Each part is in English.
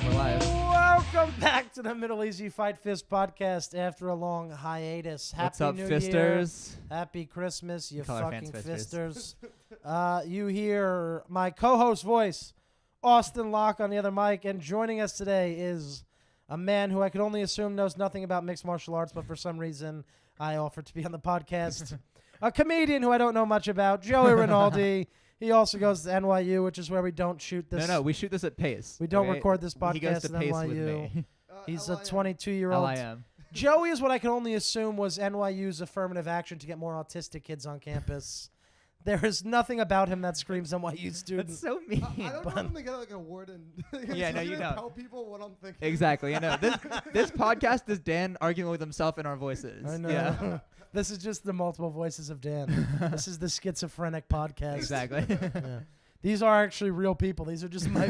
Welcome back to the MiddleEasy Fight Fist podcast after a long hiatus. What's Happy up, New fisters? Year. Happy Christmas, you Call our fucking fans fisters. You hear my co-host voice, Austin Locke, on the other mic, and joining us today is a man who I could only assume knows nothing about mixed martial arts, but for some reason I offered to be on the podcast. A comedian who I don't know much about, Joey Rinaldi. He also goes to NYU, which is where we don't shoot this. No, we shoot this at Pace. We don't okay? record this He goes podcast to at Pace NYU. with me. He's a 22-year-old. LIM. Joey is what I can only assume was NYU's affirmative action to get more autistic kids on campus. There is nothing about him that screams NYU student. That's so mean. I don't know if I'm gonna get like a word and Yeah, no, you don't. Tell people what I'm thinking. Exactly. I know. This podcast is Dan arguing with himself in our voices. I know. Yeah. This is just the multiple voices of Dan. This is the schizophrenic podcast. Exactly. Yeah. These are actually real people. These are just my.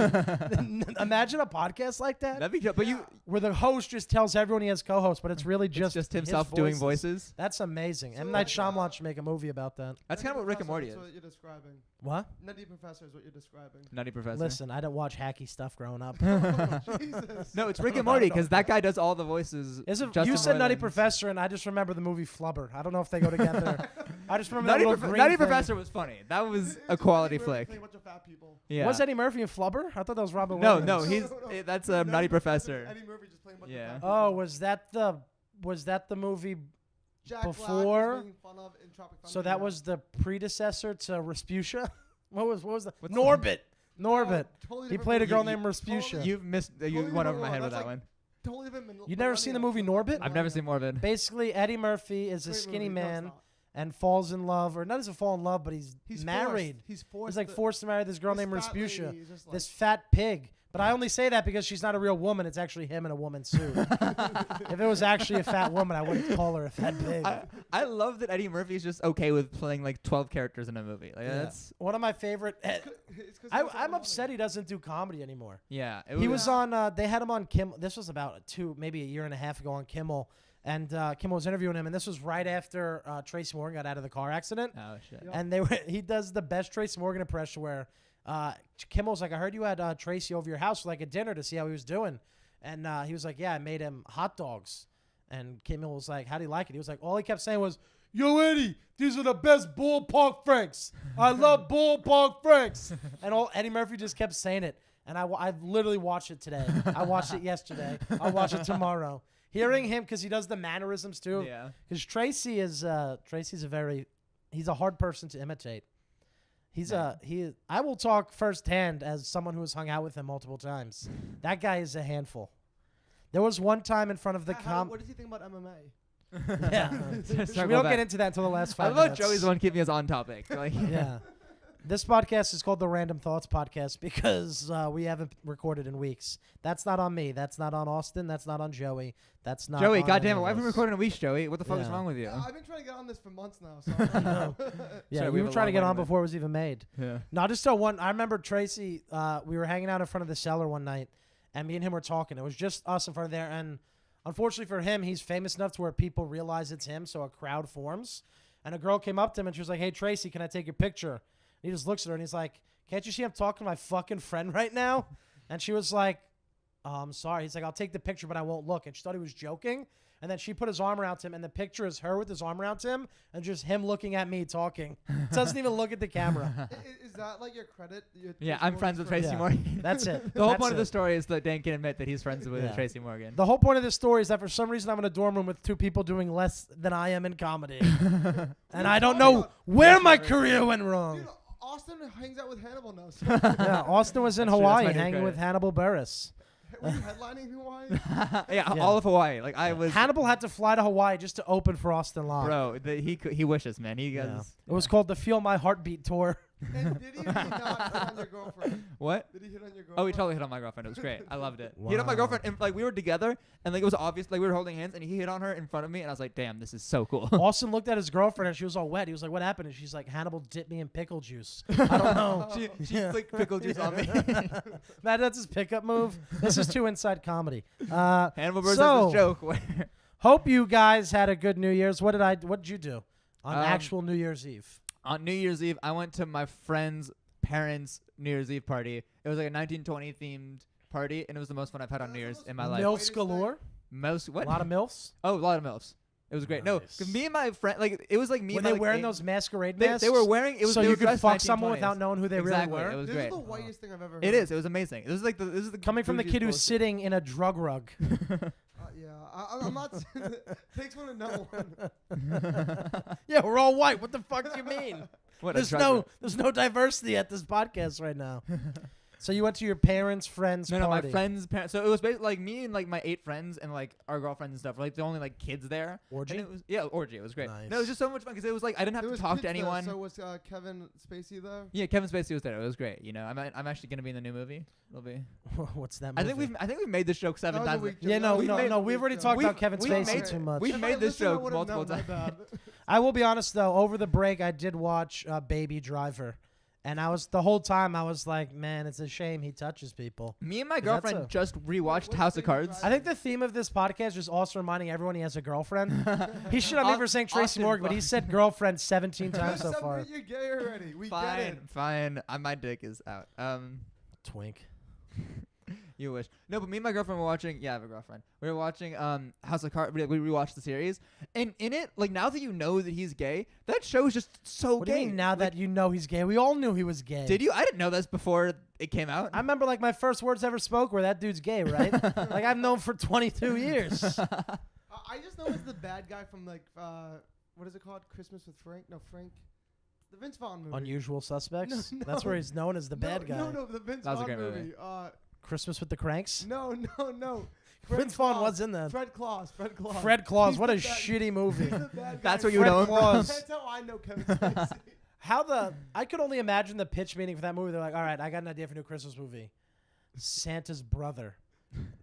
Imagine a podcast like that. That'd be dope. But where the host just tells everyone he has co-hosts, but it's really just himself his doing voices. That's amazing. So M. Night Shyamalan should make a movie about that. That's kind of what Rick and Morty is. That's what you're describing. What? Nutty Professor is what you're describing. Nutty Professor. Listen, I didn't watch hacky stuff growing up. Jesus. No, it's Rick and Morty because that guy does all the voices. You said Nutty Professor, and I just remember the movie Flubber. I don't know if they go together. I just remember Nutty Professor was funny. That was a quality flick. A bunch of fat people. Yeah. Was Eddie Murphy in Flubber? I thought that was Robin No, Williams. no, that's Nutty Professor. Eddie Murphy just playing a bunch Yeah. of fat people. Oh, was that the movie? Jack before? Black was being fun of in Tropic Thunder. So that was the predecessor to Rasputia. What was that? What's Norbit. Norbit. Totally He different played a movie. girl named Rasputia. Totally- You've missed. You Totally went over different my head world. with that That's one. Totally different. You never seen the movie Norbit? I've never seen Morbid. Basically, Eddie Murphy is a Great skinny movie. No, it's man not. and falls in love, or not as a fall in love, but he's married. He's forced. He's like forced to marry this girl this named fat Rasputia, lady is just like- this fat pig. But I only say that because she's not a real woman. It's actually him in a woman's suit. If it was actually a fat woman, I wouldn't call her a fat pig. I love that Eddie Murphy is just okay with playing like 12 characters in a movie. Like that's one of my favorite. It's 'cause he makes a lot I'm of upset money. he doesn't do comedy anymore. yeah. He was on. They had him on Kimmel. This was about maybe a year and a half ago on Kimmel, and Kimmel was interviewing him, and this was right after Tracy Morgan got out of the car accident. Oh shit. Yeah. And he does the best Tracy Morgan impression where Kimmel's like, I heard you had Tracy over your house for like a dinner to see how he was doing. And he was like, yeah, I made him hot dogs. And Kimmel was like, how do you like it? He was like, all he kept saying was, yo, Eddie, these are the best ballpark franks. I love ballpark franks. And Eddie Murphy just kept saying it. And I've literally watched it today. I watched it yesterday. I'll watch it tomorrow. Hearing him, because he does the mannerisms too. Yeah. Because Tracy's he's a hard person to imitate. I will talk firsthand as someone who has hung out with him multiple times. That guy is a handful. There was one time in front of the What does he think about MMA? Yeah. We don't get into that until the last 5 I love minutes. Joey's the one keeping us on topic. Like, Yeah. This podcast is called the Random Thoughts Podcast because we haven't recorded in weeks. That's not on me. That's not on Austin. That's not on Joey. That's not Joey, on goddamn it, any why of haven't we us. recorded in a week, Joey? What the fuck is Yeah. wrong with you? I've been trying to get on this for months now. So No. Yeah, Sorry, we we were have a trying to long get way on to before it was even made. Yeah. No, just tell one. I remember Tracy, we were hanging out in front of the cellar one night, and me and him were talking. It was just us in front of there, and unfortunately for him, he's famous enough to where people realize it's him, so a crowd forms. And a girl came up to him, and she was like, hey, Tracy, can I take your picture? And he just looks at her, and he's like, can't you see I'm talking to my fucking friend right now? And she was like, oh, I'm sorry. He's like, I'll take the picture, but I won't look. And she thought he was joking. And then she put his arm around him, and the picture is her with his arm around him and just him looking at me talking. Doesn't even look at the camera. Is that like your credit? Yeah, I'm friends with Tracy Yeah. Morgan. That's it. The whole That's point of the it. story is that Dan can admit that he's friends with Yeah. Tracy Morgan. The whole point of this story is that for some reason I'm in a dorm room with two people doing less than I am in comedy. And I don't know where my career went wrong. Dude, Austin hangs out with Hannibal now. So Yeah, Austin was in That's true, that's Hawaii my new hanging with credit. Hannibal Buress. were you headlining Hawaii? Yeah, Yeah. all of Hawaii. Like I was, Hannibal had to fly to Hawaii just to open for Austin Locke. bro. He wishes, man. He Yeah. goes. It was called the Feel My Heartbeat tour. And did he not hit on your girlfriend? What? Did he hit on your girlfriend? Oh, he totally hit on my girlfriend. It was great. I loved it. He hit on my Wow. girlfriend, and like we were together, and like it was obvious, like we were holding hands, and he hit on her in front of me, and I was like, "Damn, this is so cool." Austin looked at his girlfriend and she was all wet. He was like, "What happened?" And she's like, "Hannibal dipped me in pickle juice." I don't know. she Yeah. like pickle juice on me. Man, that's his pickup move. This is too inside comedy. Hannibal Buress So- has this joke where Hope you guys had a good New Year's. What did you do on actual New Year's Eve? On New Year's Eve, I went to my friend's parents' New Year's Eve party. It was like a 1920 themed party, and it was the most fun I've had on New Year's in my life. Milfs galore. What? A lot of milfs. Oh, a lot of milfs. It was great. No, Nice. 'cause me and my friend, like it was like me. Were and they my, wearing like, those masquerade They, masks? they were wearing. It was so they you were could dressed fuck someone 1920s. without knowing who they Exactly. really It were. was This great. is the whitest thing I've ever heard. It is. It was amazing. This is the Coming from the kid who's bougiest sitting in a drug rug. Yeah, I'm not. Takes one to know one. Yeah, we're all white. What the fuck do you mean? What, There's no diversity at this podcast right now. So you went to your parents' friends' No, party. my friends' parents. So it was basically like me and like my 8 friends and like our girlfriends and stuff. Were, like the only like kids there. Orgy? And it was orgy. It was great. Nice. No, it was just so much fun because it was like I didn't have There to was talk kids to there, anyone. So was Kevin Spacey there? Yeah, Kevin Spacey was there. It was great. You know, I'm actually gonna be in the new movie. It'll be. What's that I movie? think we've made this joke 7 That was a times. weak Yeah, joke. no, That was a no. weak We've already joke. talked We've- about Kevin we've Spacey made- too much. we've If made I this listened, I joke would've multiple known, my times. bad. I will be honest though. Over the break, I did watch Baby Driver, and the whole time I was like, man, it's a shame he touches people. Me and my 'Cause that's girlfriend just rewatched What's House of Baby Cards. Driver? I think the theme of this podcast is also reminding everyone he has a girlfriend. He should have me for saying Tracy Austin Morgan, but he Fox. said girlfriend 17 times so Submit far. You're gay already. We get Fine, it. fine. My dick is out. Twink. You wish. No, but me and my girlfriend were watching. Yeah, I have a girlfriend. We were watching House of Cards. We rewatched the series, and in it, like now that you know that he's gay, that show is just so What gay. do you mean now that you know he's gay? We all knew he was gay. Did you? I didn't know this before it came out. I remember like my first words ever spoke were that dude's gay, right? Like I've known for 22 years. I just know he's the bad guy from like what is it called? Christmas with Frank? No, Frank. The Vince Vaughn movie. Unusual Suspects. No, That's where he's known as the bad guy. No, the Vince That was a Vaughn great movie. Christmas with the Cranks. No. Vince Vaughn was in that. Fred Claus. Fred Claus. He's what the a bad- shitty movie. He's the bad That's guy. where you Fred know him Claus. That's how I know Kevin Spacey. I could only imagine the pitch meeting for that movie. They're like, all right, I got an idea for a new Christmas movie. Santa's brother.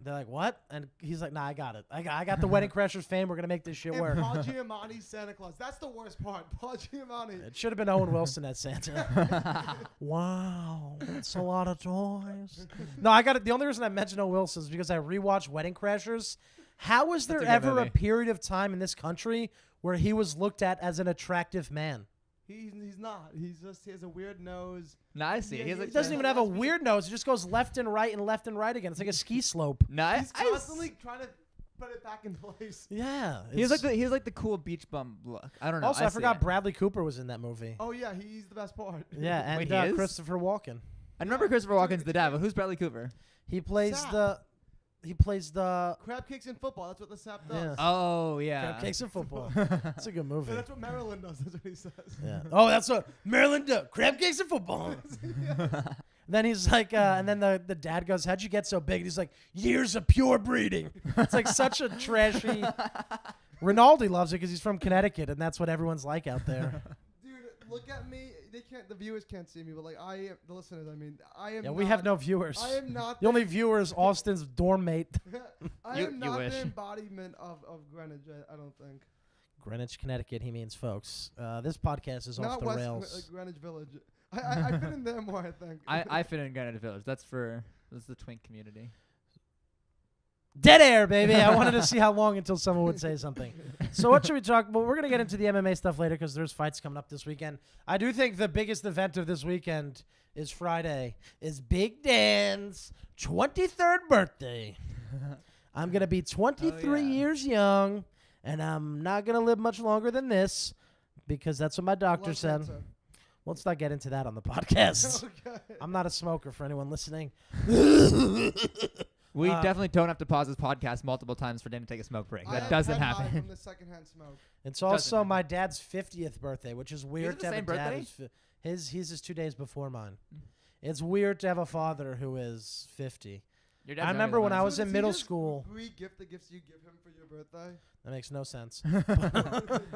They're like, what? And he's like, nah, I got it. I got the Wedding Crashers fame. We're gonna make this shit And work. Paul Giamatti's Santa Claus. That's the worst part. Paul Giamatti. It should have been Owen Wilson as Santa. Wow, that's a lot of toys. No, I got it. The only reason I mentioned Owen Wilson is because I rewatched Wedding Crashers. How was there That's a good ever a movie. period of time in this country where he was looked at as an attractive man? He's not. He has a weird nose. No, I see. Yeah, He's he like, He doesn't even have a weird nose. He just goes left and right again. It's like a ski slope. No, He's constantly trying to put it back in place. Yeah. He's like the cool beach bum look. I don't know. Also, I see forgot it. Bradley Cooper was in that movie. Oh yeah, he's the best part. Yeah, and Wait, he is? Christopher Walken. I remember Yeah, Christopher dude, Walken's the dad, but who's Bradley Cooper? He plays Sap. the Crab cakes in football. That's what the sap Yeah. does. Oh yeah. Crab Cakes in Football. That's a good movie. Yeah, that's what Maryland does. That's what he says. Yeah. Oh, that's what Maryland does. Crab Cakes in Football. Then he's like, and then the dad goes, "How'd you get so big?" And he's like, "Years of pure breeding." It's like such a trashy. Rinaldi loves it because he's from Connecticut, and that's what everyone's like out there. Dude, look at me. They can't. The viewers can't see me, but like I am. The listeners, I mean, I am. Yeah, not, we have no viewers. I am not. The only viewer is Austin's dorm mate. I You- am you not wish. the embodiment of Greenwich. I don't think. Greenwich, Connecticut. He means, folks. This podcast is off Not the West rails. Greenwich Village. I fit in there more. I think. I fit in Granite Village. That's the twink community. Dead air, baby. I wanted to see how long until someone would say something. So what should we talk about? We're going to get into the MMA stuff later because there's fights coming up this weekend. I do think the biggest event of this weekend is Friday, is Big Dan's 23rd birthday. I'm going to be 23 yeah. years young, and I'm not going to live much longer than this because that's what my doctor Love said. cancer. Let's not get into that on the podcast. Okay. I'm not a smoker for anyone listening. We definitely don't have to pause this podcast multiple times for Dan to take a smoke break. I That have doesn't head high happen. From the secondhand smoke. It's Doesn't also happen. my dad's 50th birthday, which is weird the to have same a dad birthday? who's he's 2 days before mine. It's weird to have a father who is 50. Your I dad's remember younger when than I mine. was in does he middle just school. Re-gift the gifts you give him for your birthday. That makes no sense.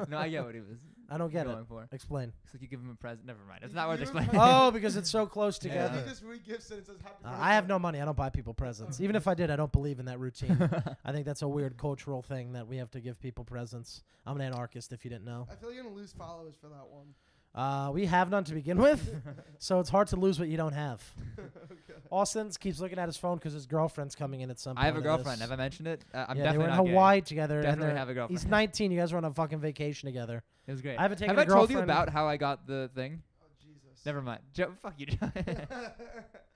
No, I get what he was. I don't get it. going for. Explain. It's like you give him a present. Never mind. It's You not worth give him explaining. Oh, because it's so close Yeah. together. He just re-gifts it and says happy birthday. I have no money. I don't buy people presents. Even if I did, I don't believe in that routine. I think that's a weird cultural thing that we have to give people presents. I'm an anarchist, if you didn't know. I feel like you're gonna lose followers for that one. We have none to begin with, so it's hard to lose what you don't have. Okay. Austin keeps looking at his phone because his girlfriend's coming in at some point. I have a of girlfriend. this. Have I mentioned it? I'm Yeah, they definitely were in not gay. Hawaii together. and Definitely they're- have a girlfriend. He's 19. You guys were on a fucking vacation together. It was great. I haven't taken Have a I told you girlfriend- about how I got the thing? Oh Jesus. Never mind. Fuck you.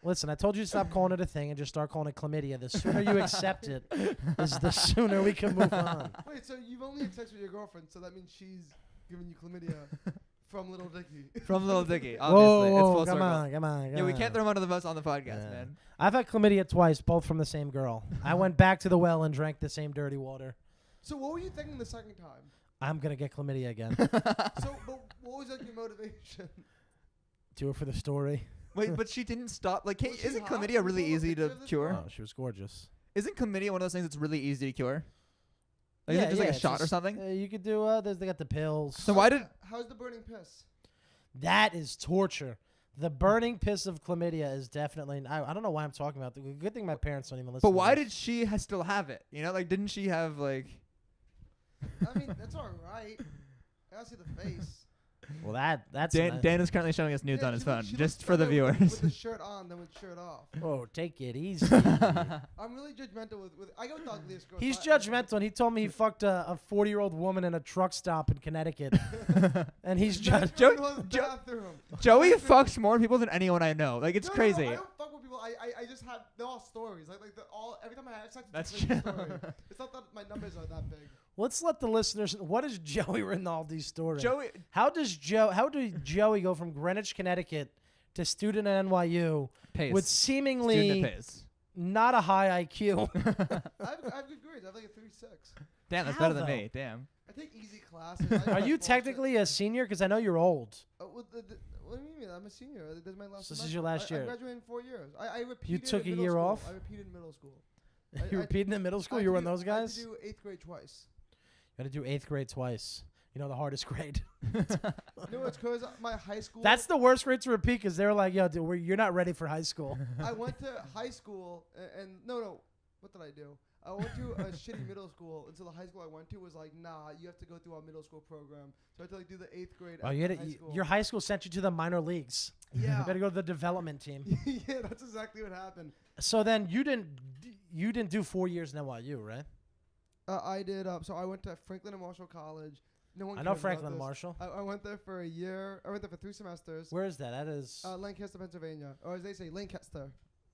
Listen, I told you to stop calling it a thing and just start calling it chlamydia. The sooner you accept it, is the sooner we can move on. Wait, so you've only had sex with your girlfriend, so that means she's giving you chlamydia from Little Dicky. From Little Dicky. Obviously, it's Whoa, full come circle. on, come on. Yeah, we come can't on. throw him under the bus on the podcast, Yeah. man. I've had chlamydia twice, both from the same girl. I went back to the well and drank the same dirty water. So what were you thinking the second time? I'm gonna get chlamydia again. So, but what was like your motivation? Do it for the story. Wait, but she didn't stop. Like, Was she isn't hot? chlamydia Can really we pull up a easy picture to of this cure? girl? Oh, she was gorgeous. Isn't chlamydia one of those things that's really easy to cure? Like, is it just like a it's shot or just- something? You could do. They got the pills. So why did? How's the burning piss? That is torture. The burning piss of chlamydia is definitely. I don't know why I'm talking about. The good thing my parents don't even listen. But why to did she still have it? You know, like, didn't she have like? I mean, that's all right. I gotta see the face. Well, that's. Dan is currently showing us nudes Yeah, on his she phone, looks just for the better with viewers. the shirt on than with shirt off. Oh, take it easy. I'm really judgmental with I go with the ugliest girls. He's so I- judgmental, and he told me he fucked a 40-year-old woman in a truck stop in Connecticut, and he's That's judged. Joe- was the Joe- bathroom. Joey Bathroom. fucks more people than anyone I know. Like, it's No, crazy. I don't fuck with people. I just have they're all stories. Like the all every time I have sex, That's it's just like a true. story. It's not that my numbers are that big. Let's let the listeners. What is Joey Rinaldi's story? Joey, How did Joey go from Greenwich, Connecticut, to student at NYU pays. with Student seemingly pays. not a high IQ? I have good grades. I have like a 3.6. Damn, that's How, better than though? me. Damn. I take easy classes. I Are have you bullshit. technically a senior? Because I know you're old. What do you mean? I'm a senior. This is my last. So this is semester. your last I year. graduated in 4 years. I repeated. took in a middle year school. off? I repeated in middle school. You repeating in middle school? You were one of those I had guys? to do 8th grade twice. Got to do 8th grade twice. You know, the hardest grade. No, it's because my high school. That's the worst grade to repeat because they're like, yo, dude, you're not ready for high school. I went to high school and no. What did I do? I went to a shitty middle school, and so the high school I went to was like, nah, you have to go through our middle school program. So I had to like do the 8th grade. Oh, at you had high school. your high school sent you to the minor leagues. Yeah. You got to go to the development team. Yeah, that's exactly what happened. So then you didn't do 4 years in NYU, right? I did. So I went to Franklin and Marshall College. No one. I know cares about Franklin this. Marshall. I went there for a year. I went there for 3 semesters. Where is that? That is. Lancaster, Pennsylvania, or as they say, Lancaster.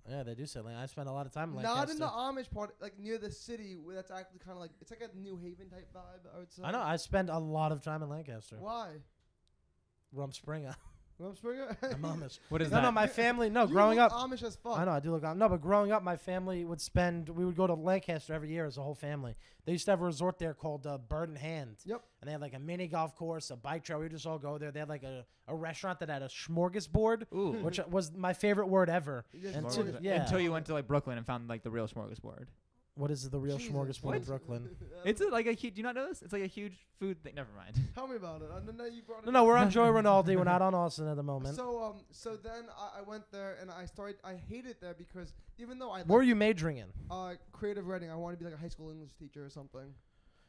Yeah, they do say Lancaster. I spent a lot of time in Lancaster. Not in the Amish part, like near the city, where that's actually kind of like it's like a New Haven type vibe. I would say. I know. I spent a lot of time in Lancaster. Why? Rumspringa. Rumspringa? I'm Amish. What is No, that? no, my family. No, You growing look up. Amish as fuck. I know, I do look. No, but growing up, my family would spend. We would go to Lancaster every year as a whole family. They used to have a resort there called Bird in Hand. Yep. And they had like a mini golf course, a bike trail. We would just all go there. They had like a restaurant that had a smorgasbord, Ooh. which was my favorite word ever. You And just to- love it. yeah. Until you went to like Brooklyn and found like the real smorgasbord. What is the real Jesus. smorgasbord in What? Brooklyn? It's like a huge. Do you not know this? It's like a huge food thing. Never mind. Tell me about it. I didn't know you brought it No, up. we're on Joey Rinaldi. We're not on Austin at the moment. So then I went there and I hated there because even though I What were liked, you majoring in? creative writing, I wanted to be like a high school English teacher or something.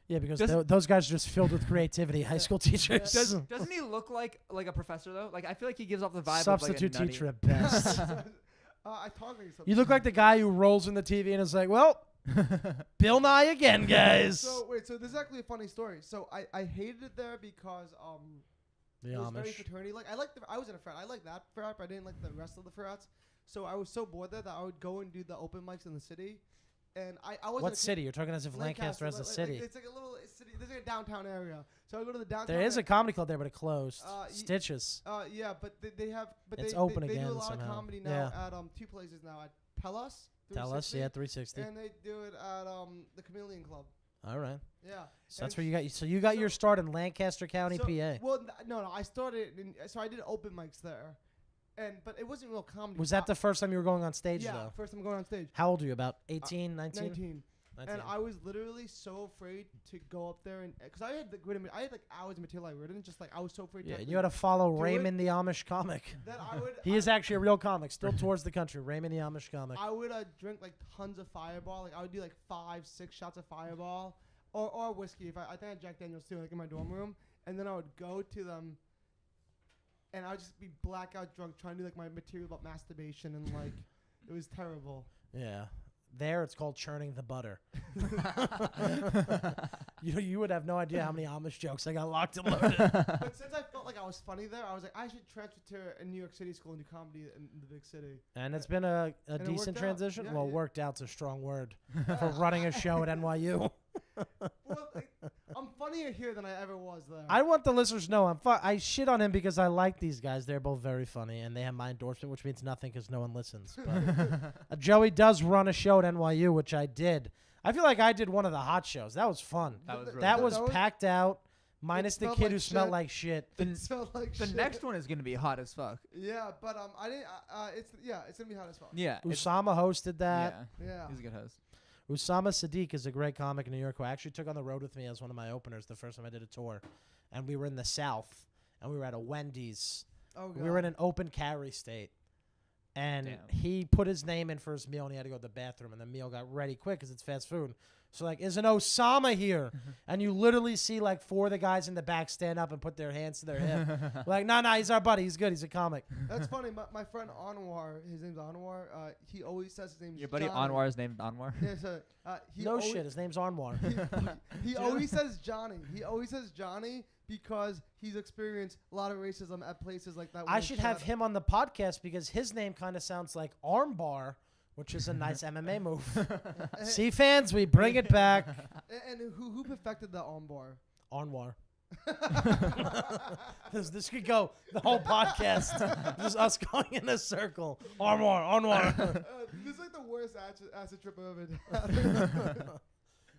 Yeah, because Does- those guys are just filled with creativity. High school teachers. Doesn't he look like a professor though? Like I feel like he gives off the vibe Substitute of like a teacher at best. I talk like something. You look like the guy who rolls in the TV and is like, well, Bill Nye again, guys. So wait, so this is actually a funny story. So I hated it there because The it was very Amish. fraternity. Like I was in a frat. I liked that frat, but I didn't like the rest of the frats. So I was so bored there that I would go and do the open mics in the city. And I wasn't. What city? You're talking as if Lancaster has a city. It's like a little city. There's like a downtown area. So I go to the downtown. There is a comedy club there, but it closed. Stitches. Yeah, but they have. But It's they, open they again do a lot somehow. of comedy now Yeah. at 2 places now at Tell Us. Tell us, 360, yeah, 360. And they do it at the Chameleon Club. All right. Yeah. So that's And where you got. So you got so- your start in Lancaster County, so- PA. Well, no. I started. So I did open mics there, but it wasn't real comedy. Was that the first time you were going on stage, Yeah, though? first time going on stage. How old are you? About 18, 19? 19. And I was literally so afraid to go up there and because I had I had like hours of material I written, just like I was so afraid. Yeah, to you had to follow do it. Raymond the Amish comic. that I would. He is actually a real comic, still tours the country. Raymond the Amish comic. I would drink like tons of Fireball. Like I would do like 5-6 shots of Fireball or whiskey. I think I had Jack Daniels too, like in my dorm room. And then I would go to them and I would just be blackout drunk trying to do like my material about masturbation and like it was terrible. Yeah. There, it's called churning the butter. You would have no idea how many Amish jokes I got locked and loaded. But since I felt like I was funny there, I was like, I should transfer to a New York City school and do comedy in the big city. And it's been a it decent worked out. transition. Yeah, well, yeah. worked out's a strong word for running a show at NYU. Well, I'm funnier here than I ever was there. I want the listeners to know I shit on him because I like these guys. They're both very funny, and they have my endorsement, which means nothing because no one listens. But Joey does run a show at NYU, which I did. I feel like I did one of the hot shows. That was fun. That was really That fun. was packed out, minus the smelled kid like who smelled shit. like shit. It smelled like The shit. next one is gonna be hot as fuck. Yeah, but I didn't. It's gonna be hot as fuck. Yeah. Usama hosted that. Yeah. He's a good host. Usama Sadiq is a great comic in New York who actually took on the road with me as one of my openers the first time I did a tour. And we were in the South, and we were at a Wendy's. Oh god. We were in an open carry state. And Damn. he put his name in for his meal, and he had to go to the bathroom, and the meal got ready quick because it's fast food. So, like, is an Osama here? And you literally see, like, 4 of the guys in the back stand up and put their hands to their hip. Like, no, he's our buddy. He's good. He's a comic. That's funny. My friend Anwar, his name's Anwar. He always says his name's Your buddy Johnny. Anwar is named Anwar. Yeah, so he No always, shit. His name's Anwar. He always says Johnny. He always says Johnny because he's experienced a lot of racism at places like that. I should have him on the podcast because his name kind of sounds like Armbar, which is a nice MMA move. See, fans, we bring it back. And who perfected the armbar? Anwar. This could go the whole podcast. Just us going in a circle. Anwar. This is like the worst acid trip I've ever had.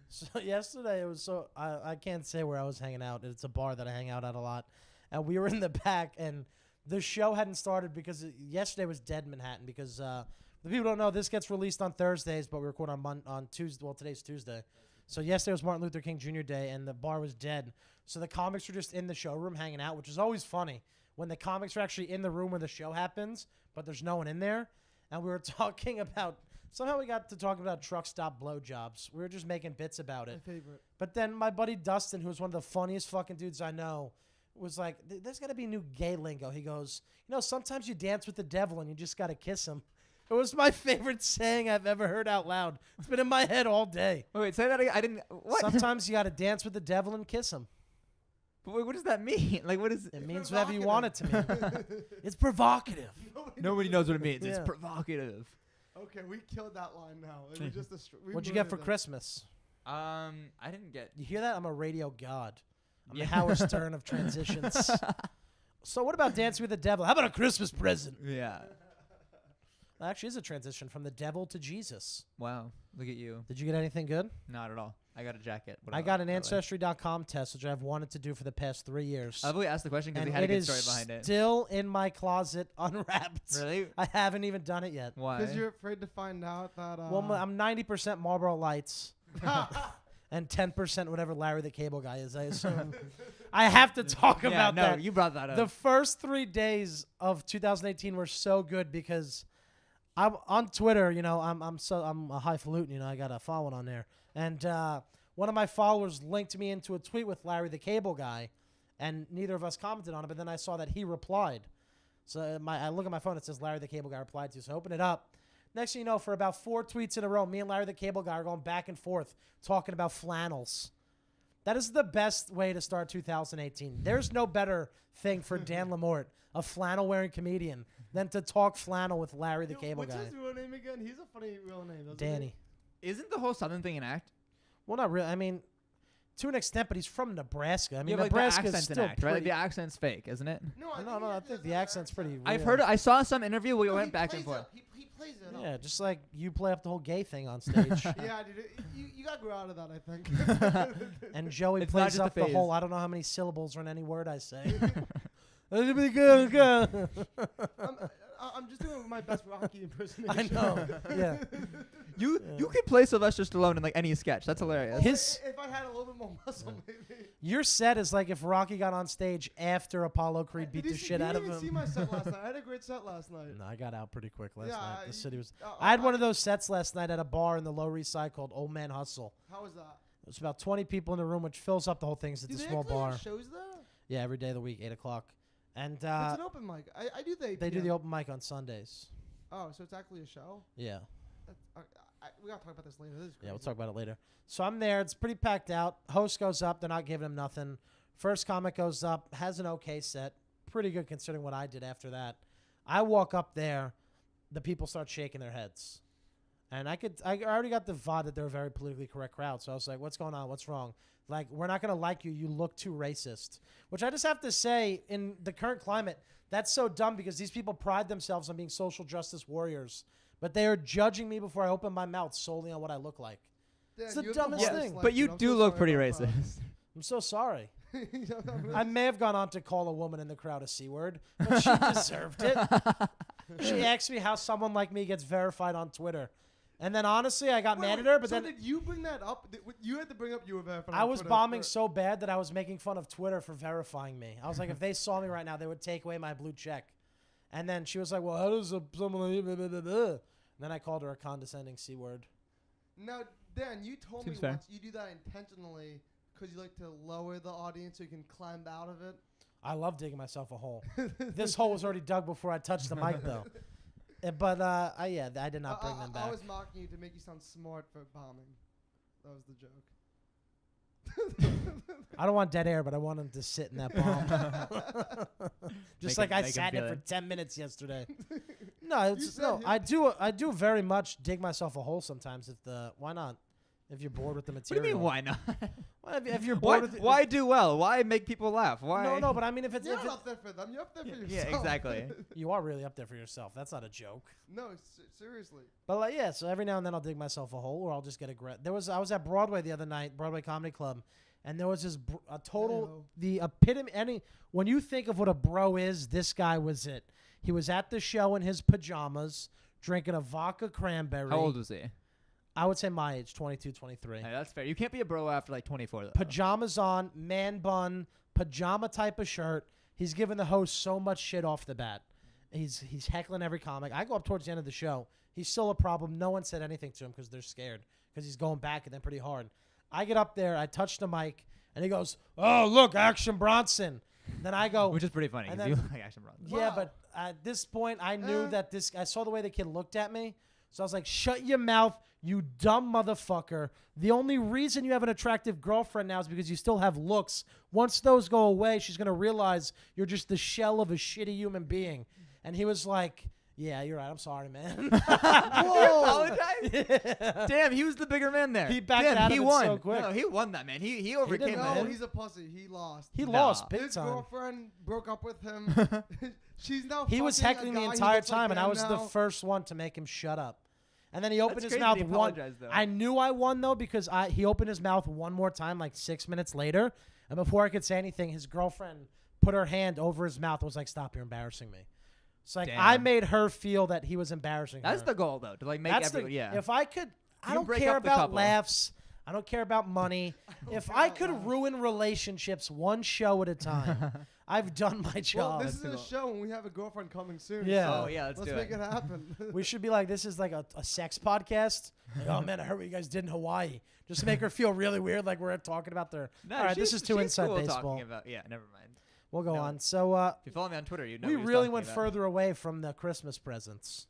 So yesterday it was I can't say where I was hanging out. It's a bar that I hang out at a lot, and we were in the back, and the show hadn't started because yesterday was Dead Manhattan because the people don't know this gets released on Thursdays, but we record on Tuesday. Well, today's Tuesday, so yesterday was Martin Luther King Jr. Day, and the bar was dead. So the comics were just in the showroom hanging out, which is always funny when the comics are actually in the room where the show happens, but there's no one in there. And we were talking about. Somehow we got to talking about truck stop blowjobs. We were just making bits about it. My favorite. But then my buddy Dustin, who's one of the funniest fucking dudes I know, was like, there's got to be new gay lingo. He goes, sometimes you dance with the devil and you just got to kiss him. It was my favorite saying I've ever heard out loud. It's been in my head all day. Wait, say that again. I didn't. What? Sometimes you got to dance with the devil and kiss him. But wait, what does that mean? Like, what is? It means whatever you want it to mean. It's provocative. Nobody knows what it means. Yeah. It's provocative. Okay, we killed that line now. It was just What'd you get for Christmas? I didn't get. You hear that? I'm a radio god. I'm Yeah. the Howard Stern of transitions. So what about Dancing with the Devil? How about a Christmas present? Yeah. That actually is a transition from the devil to Jesus. Wow. Look at you. Did you get anything good? Not at all. I got a jacket. What I about- got an by the way? Ancestry.com test, which I've wanted to do for the past 3 years. I've only asked the question because And we had a it good is story behind it. still in my closet, unwrapped. Really? I haven't even done it yet. Why? Because you're afraid to find out that. Well, I'm 90% Marlboro Lights and 10% whatever Larry the Cable Guy is, I assume. I have to talk yeah, about no, that. you brought that up. The first 3 days of 2018 were so good because I'm on Twitter. I'm a highfalutin. I got a following on there, and one of my followers linked me into a tweet with Larry the Cable Guy, and neither of us commented on it. But then I saw that he replied. So I look at my phone. It says Larry the Cable Guy replied to. So I open it up. Next thing you know, for about 4 tweets in a row, me and Larry the Cable Guy are going back and forth talking about flannels. That is the best way to start 2018. There's no better thing for Dan LaMorte, a flannel-wearing comedian, than to talk flannel with Larry the Cable Guy. What's his real name again? He's a funny real name. Doesn't Danny. Isn't the whole Southern thing an act? Well, not really. I mean, to an extent, but he's from Nebraska. I mean, yeah, Nebraska like the is accent's still an act, right? Like pretty. the accent's fake, isn't it? he? No, I think the accent's pretty real. I've heard. I saw some interview where we No, went he back and plays forth. it. He plays it. Yeah, just like you play up the whole gay thing on stage. Yeah, dude. You got to grow out of that, I think. And Joey It's not plays just a up the phase. whole, I don't know how many syllables are in any word I say. I'm just doing my best Rocky I impersonation. know. Yeah. You could play Sylvester Stallone in like any sketch. That's hilarious. His- If I had a little bit more muscle, maybe. Your set is like if Rocky got on stage after Apollo Creed beat Did the you shit out of You didn't him. see my set last night. I had a great set last night. No, I got out pretty quick last Yeah, night. The city was. uh, I had one of those sets last night at a bar in the Lower East Side called Old Man Hustle. How was that? There's about 20 people in the room, which fills up the whole thing. 'Cause Do it's a they small actually bar. have shows there? Yeah, every day of the week, 8 o'clock. And It's an open mic. I do the 8 they do PM. the open mic on Sundays. Oh, so it's actually a show? Yeah. We got to talk about this later. This is crazy. Yeah, we'll talk about it later. So I'm there. It's pretty packed out. Host goes up. They're not giving him nothing. First comic goes up, has an okay set. Pretty good considering what I did after that. I walk up there. The people start shaking their heads. And I already got the vibe that they're a very politically correct crowd. So I was like, what's going on? What's wrong? Like, we're not going to like you. You look too racist. Which I just have to say, in the current climate, that's so dumb because these people pride themselves on being social justice warriors. But they are judging me before I open my mouth solely on what I look like. Dan, It's the you have dumbest hardest thing. life, But you dude. I'm do so look sorry pretty about that. racist. I'm so sorry. You know, I'm really I may have gone on to call a woman in the crowd a C-word, but she deserved it. She asked me how someone like me gets verified on Twitter. And then honestly, I got mad at her, but so then did you bring that up? You had to bring up you were verified. I on was Twitter bombing for- so bad that I was making fun of Twitter for verifying me. I was like, if they saw me right now, they would take away my blue check. And then she was like, well, how does someone like blah, blah, blah, blah. And then I called her a condescending C-word. Now, Dan, you told Seems me fair. once you do that intentionally because you like to lower the audience so you can climb out of it. I love digging myself a hole. This hole was already dug before I touched the mic, though. But I did not bring them back. I was mocking you to make you sound smart for bombing. That was the joke. I don't want dead air, but I want him to sit in that bomb. Just Make like I him sat in feel it for it. 10 minutes yesterday. No, it's said no. you- I do very much dig myself a hole sometimes. Why not? If you're bored with the What do material. you mean, why not? Well, if you're why, bored with why do well? Why make people laugh? Why? No, but I mean, if it's You're not up there for them. You're up there for Yeah, yourself. yeah, exactly. you are really up there for yourself. That's not a joke. No, seriously. But like, yeah, so every now and then I'll dig myself a hole, or I'll just get I was at Broadway the other night, Broadway Comedy Club, and there was this a total Ew. the epitome. When you think of what a bro is, this guy was it. He was at the show in his pajamas, drinking a vodka cranberry. How old was he? I would say my age, 22, 23. Hey, that's fair. You can't be a bro after like 24 though. Pajamas on, man bun, pajama type of shirt. He's giving the host so much shit off the bat. He's heckling every comic. I go up towards the end of the show. He's still a problem. No one said anything to him because they're scared because he's going back and then pretty hard. I get up there. I touch the mic, and he goes, "Oh, look, Action Bronson." Then I go, Which is pretty funny and because you then- look like Action Bronson. "Yeah," Wow. but at this point, I knew that I saw the way the kid looked at me. So I was like, shut your mouth, you dumb motherfucker. The only reason you have an attractive girlfriend now is because you still have looks. Once those go away, she's going to realize you're just the shell of a shitty human being. And he was like, yeah, you're right. I'm sorry, man. Whoa! Yeah. Damn, he was the bigger man there. He backed Damn, out he of it won. so quick. No, he won that, man. He overcame didn't, that. No, man. he's a pussy. He lost. He Nah. lost big His time. girlfriend broke up with him. She's now. He was fucking a heckling the guy who entire looks like time, and I them was the now. first one to make him shut up. And then he opened That's his crazy mouth he one. apologized, though. I knew I won though because he opened his mouth one more time like 6 minutes later, and before I could say anything, his girlfriend put her hand over his mouth and was like, "Stop! You're embarrassing me." It's like I Damn. made her feel that he was embarrassing That's her. the goal, though, to like make That's everyone. Yeah. If I could, I You don't break care up the about couple. laughs. I don't care about money. If care I about could laughs. ruin relationships one show at a time, I've done my Well, job. this is That's a cool. show when we have a girlfriend coming soon. Yeah. so Oh, yeah, let's do make it. it happen. We should be like, this is like a sex podcast. Like, oh man, I heard what you guys did in Hawaii. Just to make her feel really weird, like we're talking about their. No, all right, this she's- is too she's inside cool baseball. Talking about, yeah, never mind. We'll go No. on. So If you follow me on Twitter, you know we what he was really talking went about. further away from the Christmas presents.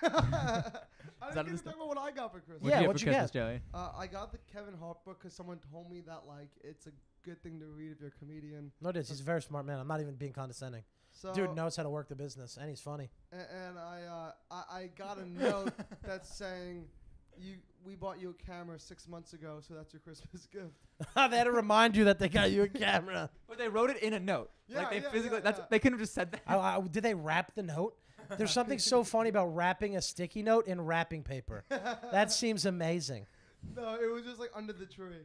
I Is that didn't the get to stuff? talk about what I got for Christmas. Yeah, What'd what'd you you get for get? Christmas, Joey? I got the Kevin Hart book because someone told me that like it's a good thing to read if you're a comedian. No, it is. He's a very smart man. I'm not even being condescending. So Dude knows how to work the business, and he's funny. and I got a note that's saying we bought you a camera 6 months ago, so that's your Christmas gift. They had to remind you that they got you a camera. But they wrote it in a note. Yeah, like they yeah, physically. yeah, That's yeah. they couldn't have just said that. Did they wrap the note? There's something so funny about wrapping a sticky note in wrapping paper. That seems amazing. No, it was just like under the tree.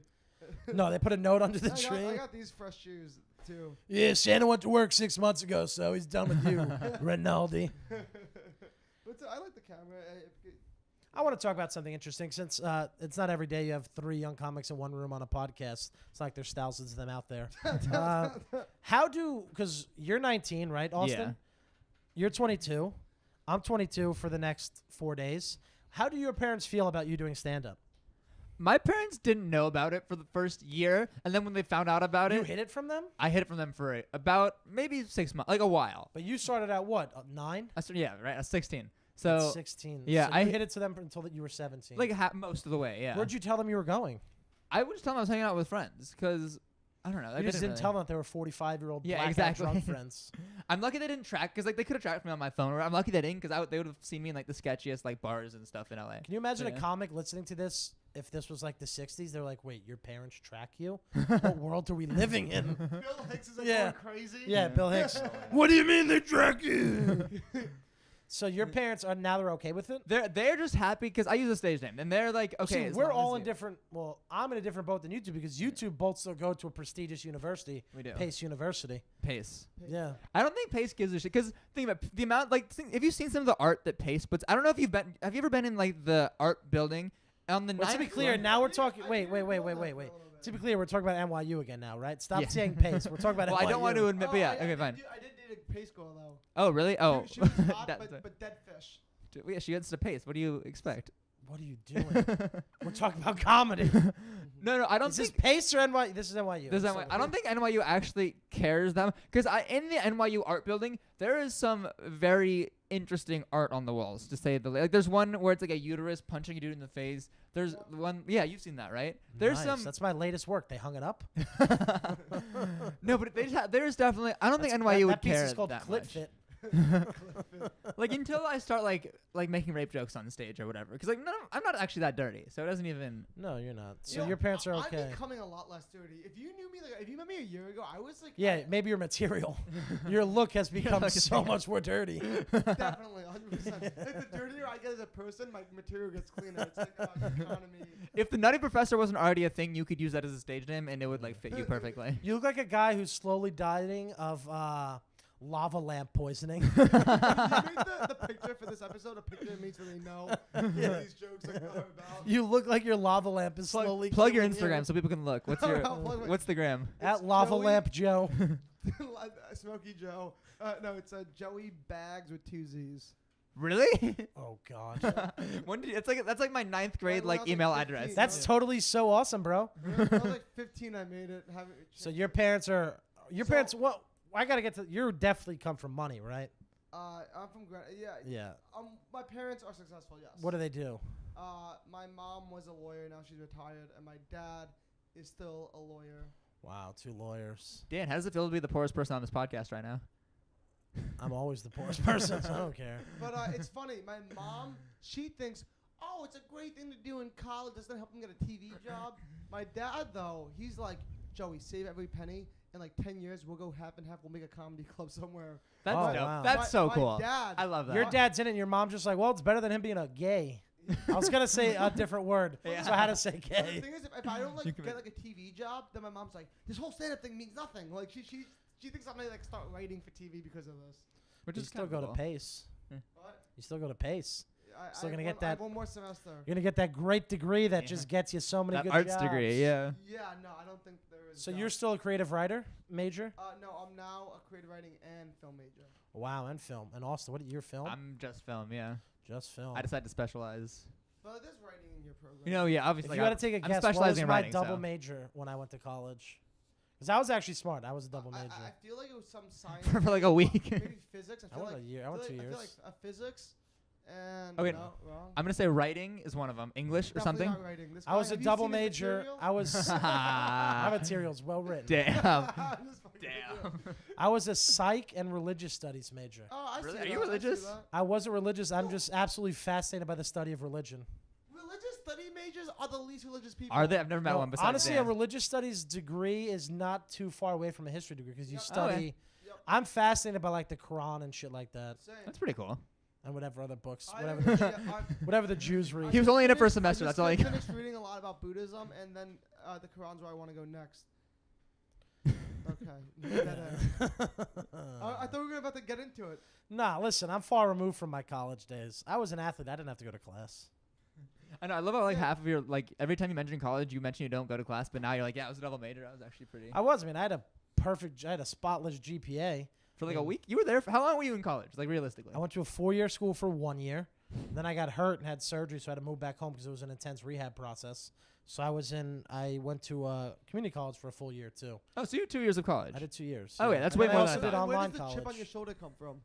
No, they put a note under the I tree. got these fresh shoes too. Yeah, Santa went to work 6 months ago, so he's done with you, Rinaldi. But I like the camera. I want to talk about something interesting since it's not every day you have 3 young comics in one room on a podcast. It's like there's thousands of them out there. Because you're 19, right, Austin? Yeah. You're 22. I'm 22 for the next 4 days. How do your parents feel about you doing stand-up? My parents didn't know about it for the first year, and then when they found out about You it, hid it from them? I hid it from them for about maybe 6 months, like a while. But you started at what? 9? Yeah, right. I was 16. At So 16. yeah, so I you hid it to them until you were 17. like most of the way. Yeah. Where'd you tell them you were going? I would just tell them I was hanging out with friends because I don't know. You just didn't tell them that they were 45-year-old Yeah, blackout exactly. drunk friends. I'm lucky they didn't track because like they could have tracked me on my phone. Or I'm lucky they didn't because they would have seen me in like the sketchiest like bars and stuff in LA. Can you imagine Yeah. a comic listening to this? If this was like the 60s, they're like, wait, your parents track you? What world are we living in? Bill Hicks is like Yeah. going crazy. Yeah, Bill Hicks. What do you mean they track you? So your parents are now they're okay with it? They're just happy because I use a stage name and they're like, okay, See, as we're long all as in you- different. Well, I'm in a different boat than you two because you two both still go to a prestigious university, We do. Pace University. Pace. Yeah. I don't think Pace gives a shit because think about the amount if you've seen some of the art that Pace puts. I don't know if have you ever been in like the art building on the Well, to be ninth clear, floor? now we're talking. I Wait. do know that a To little be bit. clear, we're talking about NYU again now, right? Stop Yeah. saying Pace. We're talking about Well, NYU. I don't want to admit, but yeah, I okay, did fine. I did date a Pace girl though. Oh, really? Oh, She was hot, That- but dead fish. yeah, she gets to Pace. What do you expect? What are you doing? We're talking about comedy. No, I don't Is this think. Pace or NYU? This is NYU. There's So- NYU. I don't think NYU actually cares them because in the NYU art building there is some very interesting art on the walls to say the like. There's one where it's like a uterus punching a dude in the face. There's one, yeah, you've seen that, right? There's Nice. some. That's my latest work. They hung it up. No, but they just there's definitely. I don't think That's- NYU that would piece care is called that Clit much. Fit. Like until I start like making rape jokes on stage or whatever, because like I'm not actually that dirty, so it doesn't even. No, you're not. So You know, your parents are I'm okay. becoming a lot less dirty. If you knew me, like, if you met me a year ago, I was like, Yeah, maybe your material. Your look has become look is so bigger. much more dirty. definitely 100%. Like the dirtier I get as a person, my material gets cleaner. It's like economy. If the Nutty Professor wasn't already a thing, you could use that as a stage name, and it would like fit you perfectly. You look like a guy who's slowly dying of lava lamp poisoning. You made the picture for this episode a picture of me so they know what these jokes are about. You look like your lava lamp is slowly Plug your killing you. Instagram so people can look. What's your what's the gram? At It's Lava Joey- Lamp Joe. Smokey Joe. No, it's Joey Bags with 2 Z's. Really? Oh God. When did that's like my 9th grade when I like was, like, email 15. address. That's Yeah. totally so awesome, bro. When I was like 15, I made it. So your parents are what? I gotta get to. You definitely come from money, right? I'm from yeah. Yeah. My parents are successful. Yes. What do they do? My mom was a lawyer. Now she's retired, and my dad is still a lawyer. Wow, 2 lawyers. Dan, how does it feel to be the poorest person on this podcast right now? I'm always the poorest person, so I don't care. But it's funny. My mom, she thinks, oh, it's a great thing to do in college. Doesn't help him get a TV job. My dad, though, he's like, Joey, save every penny. In like 10 years, we'll go half and half. We'll make a comedy club somewhere. That's Oh, dope. wow. That's so my cool. Dad, I love that. Your dad's in it, and your mom's just like, well, it's better than him being a gay. I was gonna say a different word, Yeah. so I had to say But the gay. thing is, if I don't You like can get like a TV job, then my mom's like, this whole stand-up thing means nothing. Like she thinks I'm gonna like start writing for TV because of this. Which You is still kinda go to cool. Pace. What? You still go to Pace. Still gonna get I have that- one more semester. You're gonna get that great degree that Yeah. just gets you so many That good arts jobs. degree, yeah. Yeah, no, I don't think there is. So you're still a creative writer major? No, I'm now a creative writing and film major. Wow, and film. And Austin, what your film? I'm just film, yeah. Just film. I decided to specialize. But there's writing in your program. You know, yeah, If obviously. you had to take a I'm guess, what was specializing in my writing, double so. major when I went to college? Because I was actually smart. I was a double major. I feel like it was some science. For like a week. Maybe physics. I went a year. I went 2 I years. feel like physics and Okay, no, wrong. I'm gonna say writing is one of them. English or Definitely something. not writing. This I was guy- a have you double seen his major. material? I was. My material's well written. Damn. I'm just fucking with you. Damn. I was a psych and religious studies major. Oh, I Really? see Are you that, I see religious? that. I wasn't religious. I'm just absolutely fascinated by the study of religion. Religious study majors are the least religious people. Are they? I've never met No, one besides honestly, Dan. a religious studies degree is not too far away from a history degree because you Yep. study. Oh, yeah. Yep. I'm fascinated by like the Quran and shit like that, Same. That's pretty cool. and whatever other books, I whatever didn't the, really- I'm- whatever the Jews read. He was only in it for a finished- semester, I that's just all he finished reading a lot about Buddhism, and then the Quran's where I want to go next. Okay. leave that in. I thought we were about to get into it. Nah, listen, I'm far removed from my college days. I was an athlete. I didn't have to go to class. I know. I love how like Yeah. half of your like every time you mention college, you mention you don't go to class, but now you're like, yeah, I was a double major. I was actually pretty. I mean, I had a spotless GPA. For like a Yeah. week, you were there. For, how long were you in college? Like realistically. I went to a 4-year school for 1 year. Then I got hurt and had surgery, so I had to move back home because it was an intense rehab process. So I went to community college for a full year too. Oh, so you had 2 years of college. I did 2 years. Oh, yeah. wait, that's And way then more I than also I did thought. Where online does the chip college. on your shoulder come from?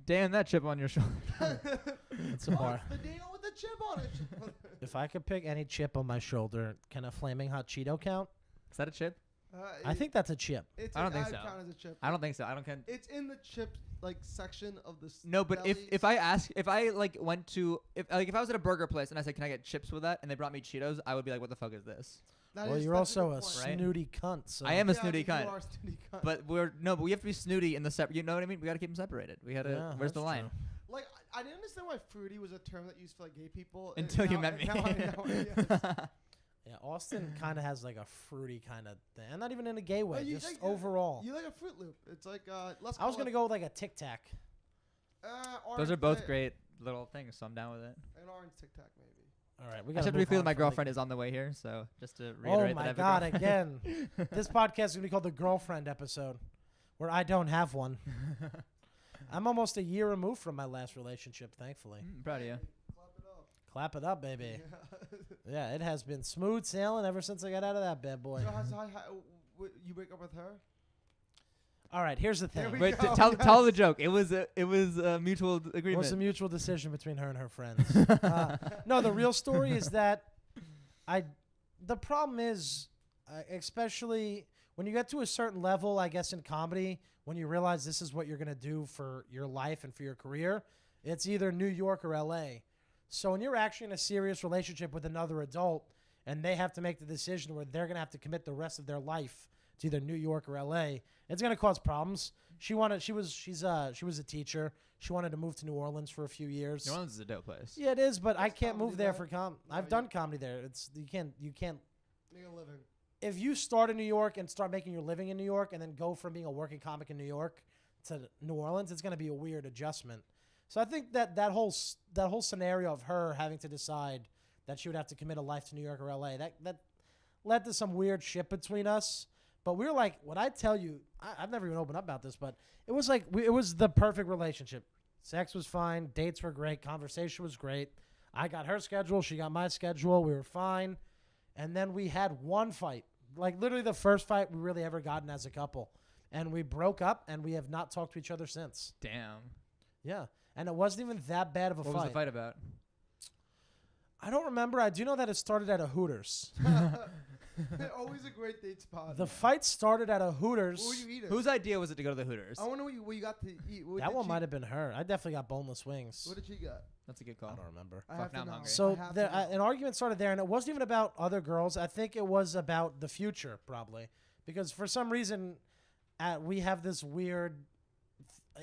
Damn, that chip on your shoulder. It's a bar. The Dino with the chip on it. If I could pick any chip on my shoulder, can a flaming hot Cheeto count? Is that a chip? I think that's a chip. It's I don't think I'd so. count as a chip. I don't think so. I don't care. It's in the chip like section of the. No, but if I like went to if I was at a burger place and I said, "Can I get chips with that?" and they brought me Cheetos, I would be like, "What the fuck is this?" Well, you're also a good point. Right? snooty cunt. So. I am a Yeah, snooty you cunt. are a snooty cunt. But we have to be snooty in the separate. You know what I mean? We got to keep them separated. We got to. Yeah, where's the that's line? true. like I didn't understand why fruity was a term that used for like gay people Until and you now- met me. now I know, yes. Yeah, Austin kind of has like a fruity kind of thing, and not even in a gay way, you just like- overall. You like a Fruit Loop? It's like let's. I was gonna go with like a Tic Tac. Those are both great little things, so I'm down with it. An orange Tic Tac maybe. All right, we I got just have to be clear that my girlfriend is on the way here, so just to reiterate Oh my that God! I have a Again, this podcast is gonna be called the girlfriend episode, where I don't have one. I'm almost a year removed from my last relationship, thankfully. Proud of you. Clap it up. Clap it up, baby. Yeah. Yeah, it has been smooth sailing ever since I got out of that bad boy. So you break up with her? All right, here's the Here thing. we Wait, go, tell yes. the joke. It was a mutual It agreement. was a mutual decision between her and her friends. No, the real story is that the problem is, especially when you get to a certain level, I guess in comedy, when you realize this is what you're going to do for your life and for your career, it's either New York or LA. So when you're actually in a serious relationship with another adult and they have to make the decision where they're going to have to commit the rest of their life to either New York or LA, it's going to cause problems. She was a teacher. She wanted to move to New Orleans for a few years. New Orleans is a dope place. Yeah, it is, but I There's can't move comedy there there. for I've No, done comedy there. You can't. Make a living. If you start in New York and start making your living in New York, and then go from being a working comic in New York to New Orleans, it's going to be a weird adjustment. So I think that whole scenario of her having to decide that she would have to commit a life to New York or LA, that led to some weird shit between us. But we were like, when I tell you, I've never even opened up about this, but it was like it was the perfect relationship. Sex was fine, dates were great, conversation was great. I got her schedule, she got my schedule, we were fine. And then we had one fight, like literally the first fight we really ever gotten as a couple. And we broke up, and we have not talked to each other since. Damn. Yeah. And it wasn't even that bad of a What fight. was the fight about? I don't remember. I do know that it started at a Hooters. Always a great date spot. The fight started at a Hooters. What were you eating? Whose idea was it to go to the Hooters? I wonder what you got to eat. What That did one she- might have been her. I definitely got boneless wings. What did she get? That's a good I call. don't remember. I Fuck, have now to I'm know. hungry. So I have to know. an argument started there, and it wasn't even about other girls. I think it was about the future, probably. Because for some reason, we have this weird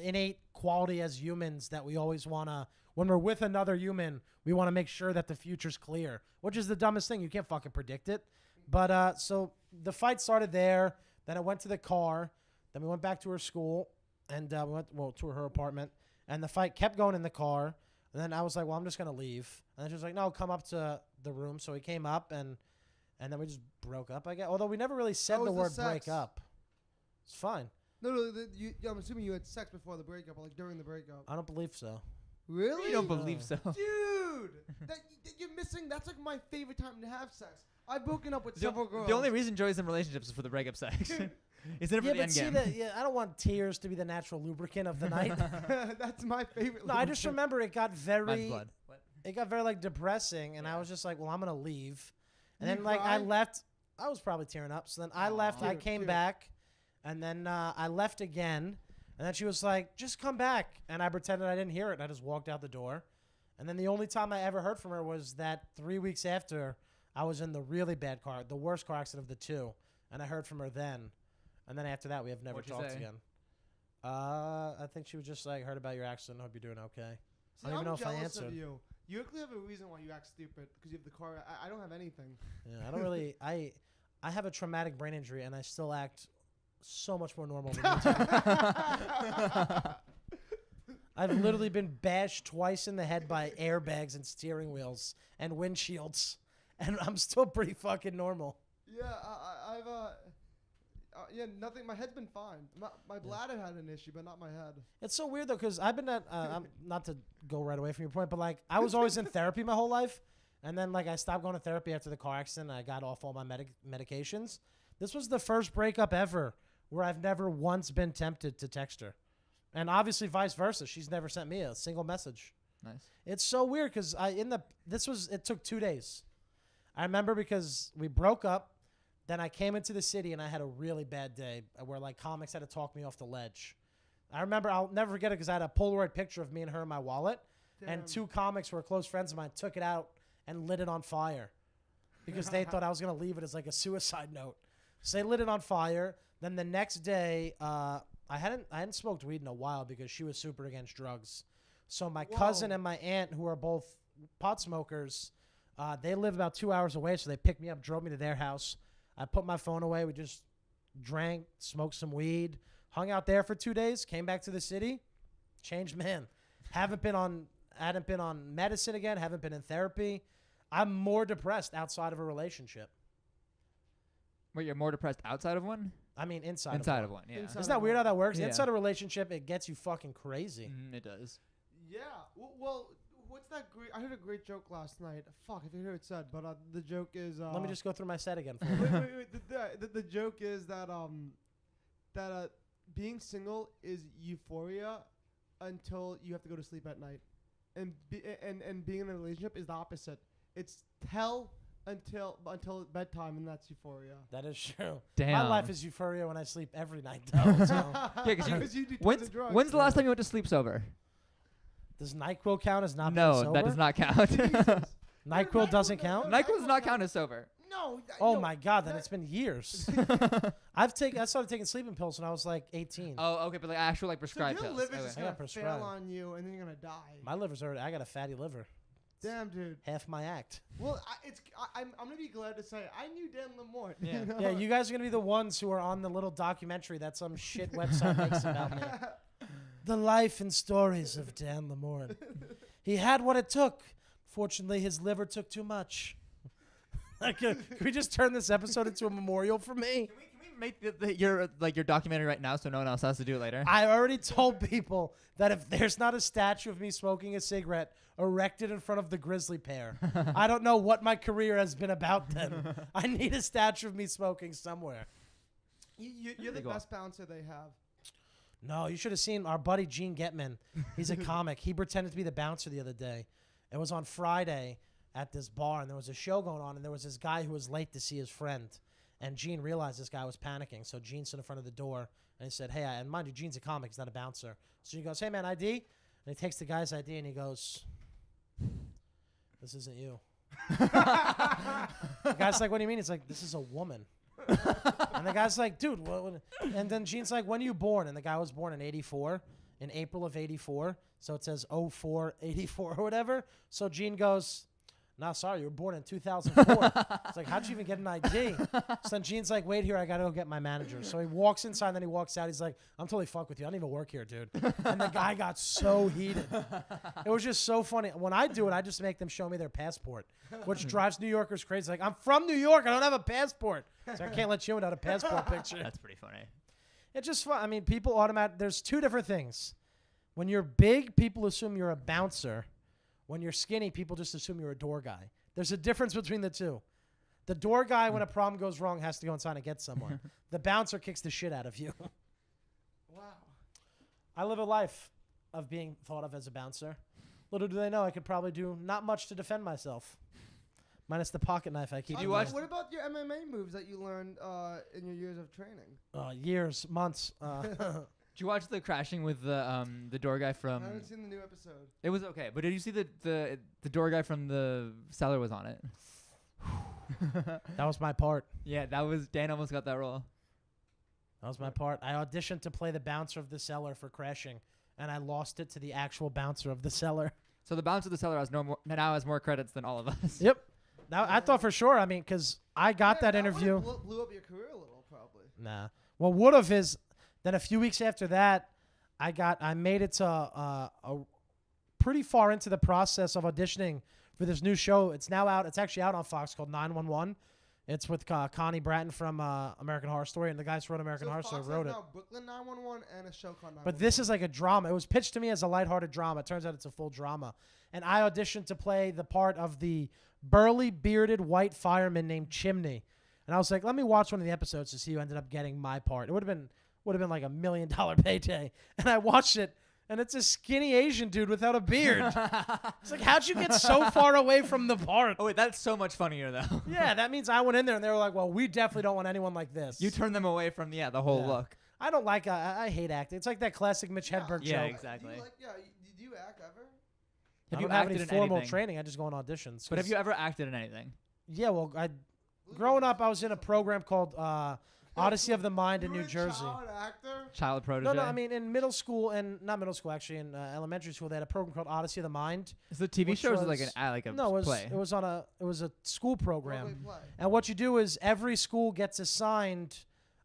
innate quality as humans that we always want to, when we're with another human, we want to make sure that the future's clear, which is the dumbest thing. You can't fucking predict it. But so the fight started there. Then it went to the car. Then we went back to her school, and we went to her apartment. And the fight kept going in the car. And then I was like, well, I'm just going to leave. And then she was like, no, come up to the room. So we came up, and then we just broke up, I guess. Although we never really said How the was the word break sex? up. It's fine. No, I'm assuming you had sex before the breakup, or like during the breakup. I don't believe so. Really? You don't believe so. Dude, you're missing. That's like my favorite time to have sex. I've broken up with several girls. The only reason Joey's in relationships is for the breakup sex. He's in it for Yeah, the but end see, game. I don't want tears to be the natural lubricant of the night. That's my favorite. No, I just lubricant. remember it got Mine's very, blood. What? it got very like depressing, and I Yeah. was just like, well, I'm gonna leave. And You then like I cried? left. I was probably tearing up. So then I left. I Cute, came cute. back, and then I left again. And then she was like, just come back. And I pretended I didn't hear it. And I just walked out the door. And then the only time I ever heard from her was that 3 weeks after I was in the really bad car, the worst car accident of the two. And I heard from her then. And then after that, we have never What'd you talked say? again. I think she was just like, heard about your accident. Hope you're doing okay. See, I don't even I'm know if I jealous of answered. you. You actually have a reason why you act stupid because you have the car. I don't have anything. Yeah, I don't really. I have a traumatic brain injury, and I still act so much more normal than you do. I've literally been bashed twice in the head by airbags and steering wheels and windshields, and I'm still pretty fucking normal. Yeah, Yeah, nothing. My head's been fine. My bladder had an issue, but not my head. It's so weird though, because I've been at I'm not to go right away from your point, but like I was always in therapy my whole life, and then like I stopped going to therapy after the car accident. And I got off all my medications. This was the first breakup ever where I've never once been tempted to text her, and obviously vice versa. She's never sent me a single message. Nice. It's so weird because it took 2 days. I remember because we broke up. Then I came into the city and I had a really bad day where like comics had to talk me off the ledge. I remember, I'll never forget it because I had a Polaroid picture of me and her in my wallet. Damn. And 2 comics who were close friends of mine took it out and lit it on fire because they thought I was going to leave it as like a suicide note. So they lit it on fire. Then the next day, I hadn't smoked weed in a while because she was super against drugs. So my cousin and my aunt, who are both pot smokers, they live about 2 hours away. So they picked me up, drove me to their house. I put my phone away. We just drank, smoked some weed, hung out there for 2 days, came back to the city, changed man. Hadn't been on medicine again, haven't been in therapy. I'm more depressed outside of a relationship. Wait, you're more depressed outside of one? I mean inside Inside of one, yeah. Inside Isn't that weird how that works? Yeah. Inside a relationship, it gets you fucking crazy. It does. Yeah. Well, what's that great? I heard a great joke last night. Fuck, I forget who it said, but the joke is. Let me just go through my set again for you. wait. The joke is that being single is euphoria until you have to go to sleep at night, and being in a relationship is the opposite. It's hell until bedtime, and that's euphoria. That is true. Damn. My life is euphoria when I sleep every night, though. So. Yeah, 'cause you do tons of drugs. When's the last time you went to sleep sober? Does NyQuil count as not being No, sober? that does not count. NyQuil doesn't count? NyQuil does not count as sober. No. Oh my God, then it's been years. I started taking sleeping pills when I was like 18. Oh, okay, but like actual like So prescribed your pills. liver's Okay. just I gonna got prescribed. fail on you, and then you're gonna die. My liver's already, I got a fatty liver. Damn, dude. Half my act. Well, I'm gonna be glad to say I knew Dan LaMorte. Yeah. You know? Yeah, you guys are going to be the ones who are on the little documentary that some shit website makes about me. The life and stories of Dan LaMorte. He had what it took. Fortunately, his liver took too much. Can we just turn this episode into a memorial for me? Can we make your documentary right now so no one else has to do it later? I already told people that if there's not a statue of me smoking a cigarette erected in front of the grizzly pear, I don't know what my career has been about then. I need a statue of me smoking somewhere. You're the Go on. best bouncer they have. No, you should have seen our buddy Gene Getman. He's a comic. He pretended to be the bouncer the other day. It was on Friday at this bar, and there was a show going on, and there was this guy who was late to see his friend. And Gene realized this guy was panicking, so Gene stood in front of the door, and he said, hey, and mind you, Gene's a comic. He's not a bouncer. So he goes, hey, man, ID? And he takes the guy's ID, and he goes, this isn't you. The guy's like, what do you mean? He's like, this is a woman. And the guy's like, dude, what? And then Gene's like, when are you born? And the guy was born in 84, in April of 84. So it says 04, 84 or whatever. So Gene goes, no, sorry, you were born in 2004. It's like, how'd you even get an ID? So then Gene's like, wait here, I got to go get my manager. So he walks inside, then he walks out. He's like, I'm totally fuck with you. I don't even work here, dude. And the guy got so heated. It was just so funny. When I do it, I just make them show me their passport, which drives New Yorkers crazy. Like, I'm from New York. I don't have a passport. So I can't let you without a passport picture. That's pretty funny. It's just fun. I mean, people there's 2 different things. When you're big, people assume you're a bouncer. When you're skinny, people just assume you're a door guy. There's a difference between the two. The door guy, when a problem goes wrong, has to go inside and get someone. The bouncer kicks the shit out of you. Wow. I live a life of being thought of as a bouncer. Little do they know, I could probably do not much to defend myself. Minus the pocket knife I keep. you watch- What about your MMA moves that you learned in your years of training? Years, months. Did you watch the crashing with the door guy I from? haven't seen the new episode. It was okay, but did you see the door guy from the cellar was on it? That was my part. Yeah, that was Dan almost got that role. That was my part. I auditioned to play the bouncer of the cellar for Crashing, and I lost it to the actual bouncer of the cellar. So the bouncer of the cellar now has more credits than all of us. Yep. Now I thought for sure. I mean, because I got that interview. Blew up your career a little, probably. Nah. Well, would have is. Then a few weeks after that, I made it to a pretty far into the process of auditioning for this new show. It's now out. It's actually out on Fox called 911. It's with Connie Bratton from American Horror Story, and the guys who wrote American Horror Story wrote it. Now Brooklyn 911 and a show called 911. But this is like a drama. It was pitched to me as a lighthearted drama. It turns out it's a full drama. And I auditioned to play the part of the burly, bearded white fireman named Chimney. And I was like, let me watch one of the episodes to see who ended up getting my part. It would have been like $1 million payday. And I watched it, and it's a skinny Asian dude without a beard. It's like, how'd you get so far away from the part? Oh wait, that's so much funnier though. Yeah, that means I went in there and they were like, well, we definitely don't want anyone like this. You turn them away from the whole Yeah. look. I don't like, I hate acting. It's like that classic Mitch Hedberg Yeah, joke. exactly. Do you act ever? I Have you don't have acted any in formal anything? training. I just go on auditions. But have you ever acted in anything? Yeah, well, growing up, I was in a program called Odyssey of the Mind in You were New a Jersey. child actor? Child protege. No, I mean in middle school and not middle school actually in elementary school they had a program called Odyssey of the Mind. is it a TV which show or is it like was- a No, play? it was a school program. Broadway play. And what you do is every school gets assigned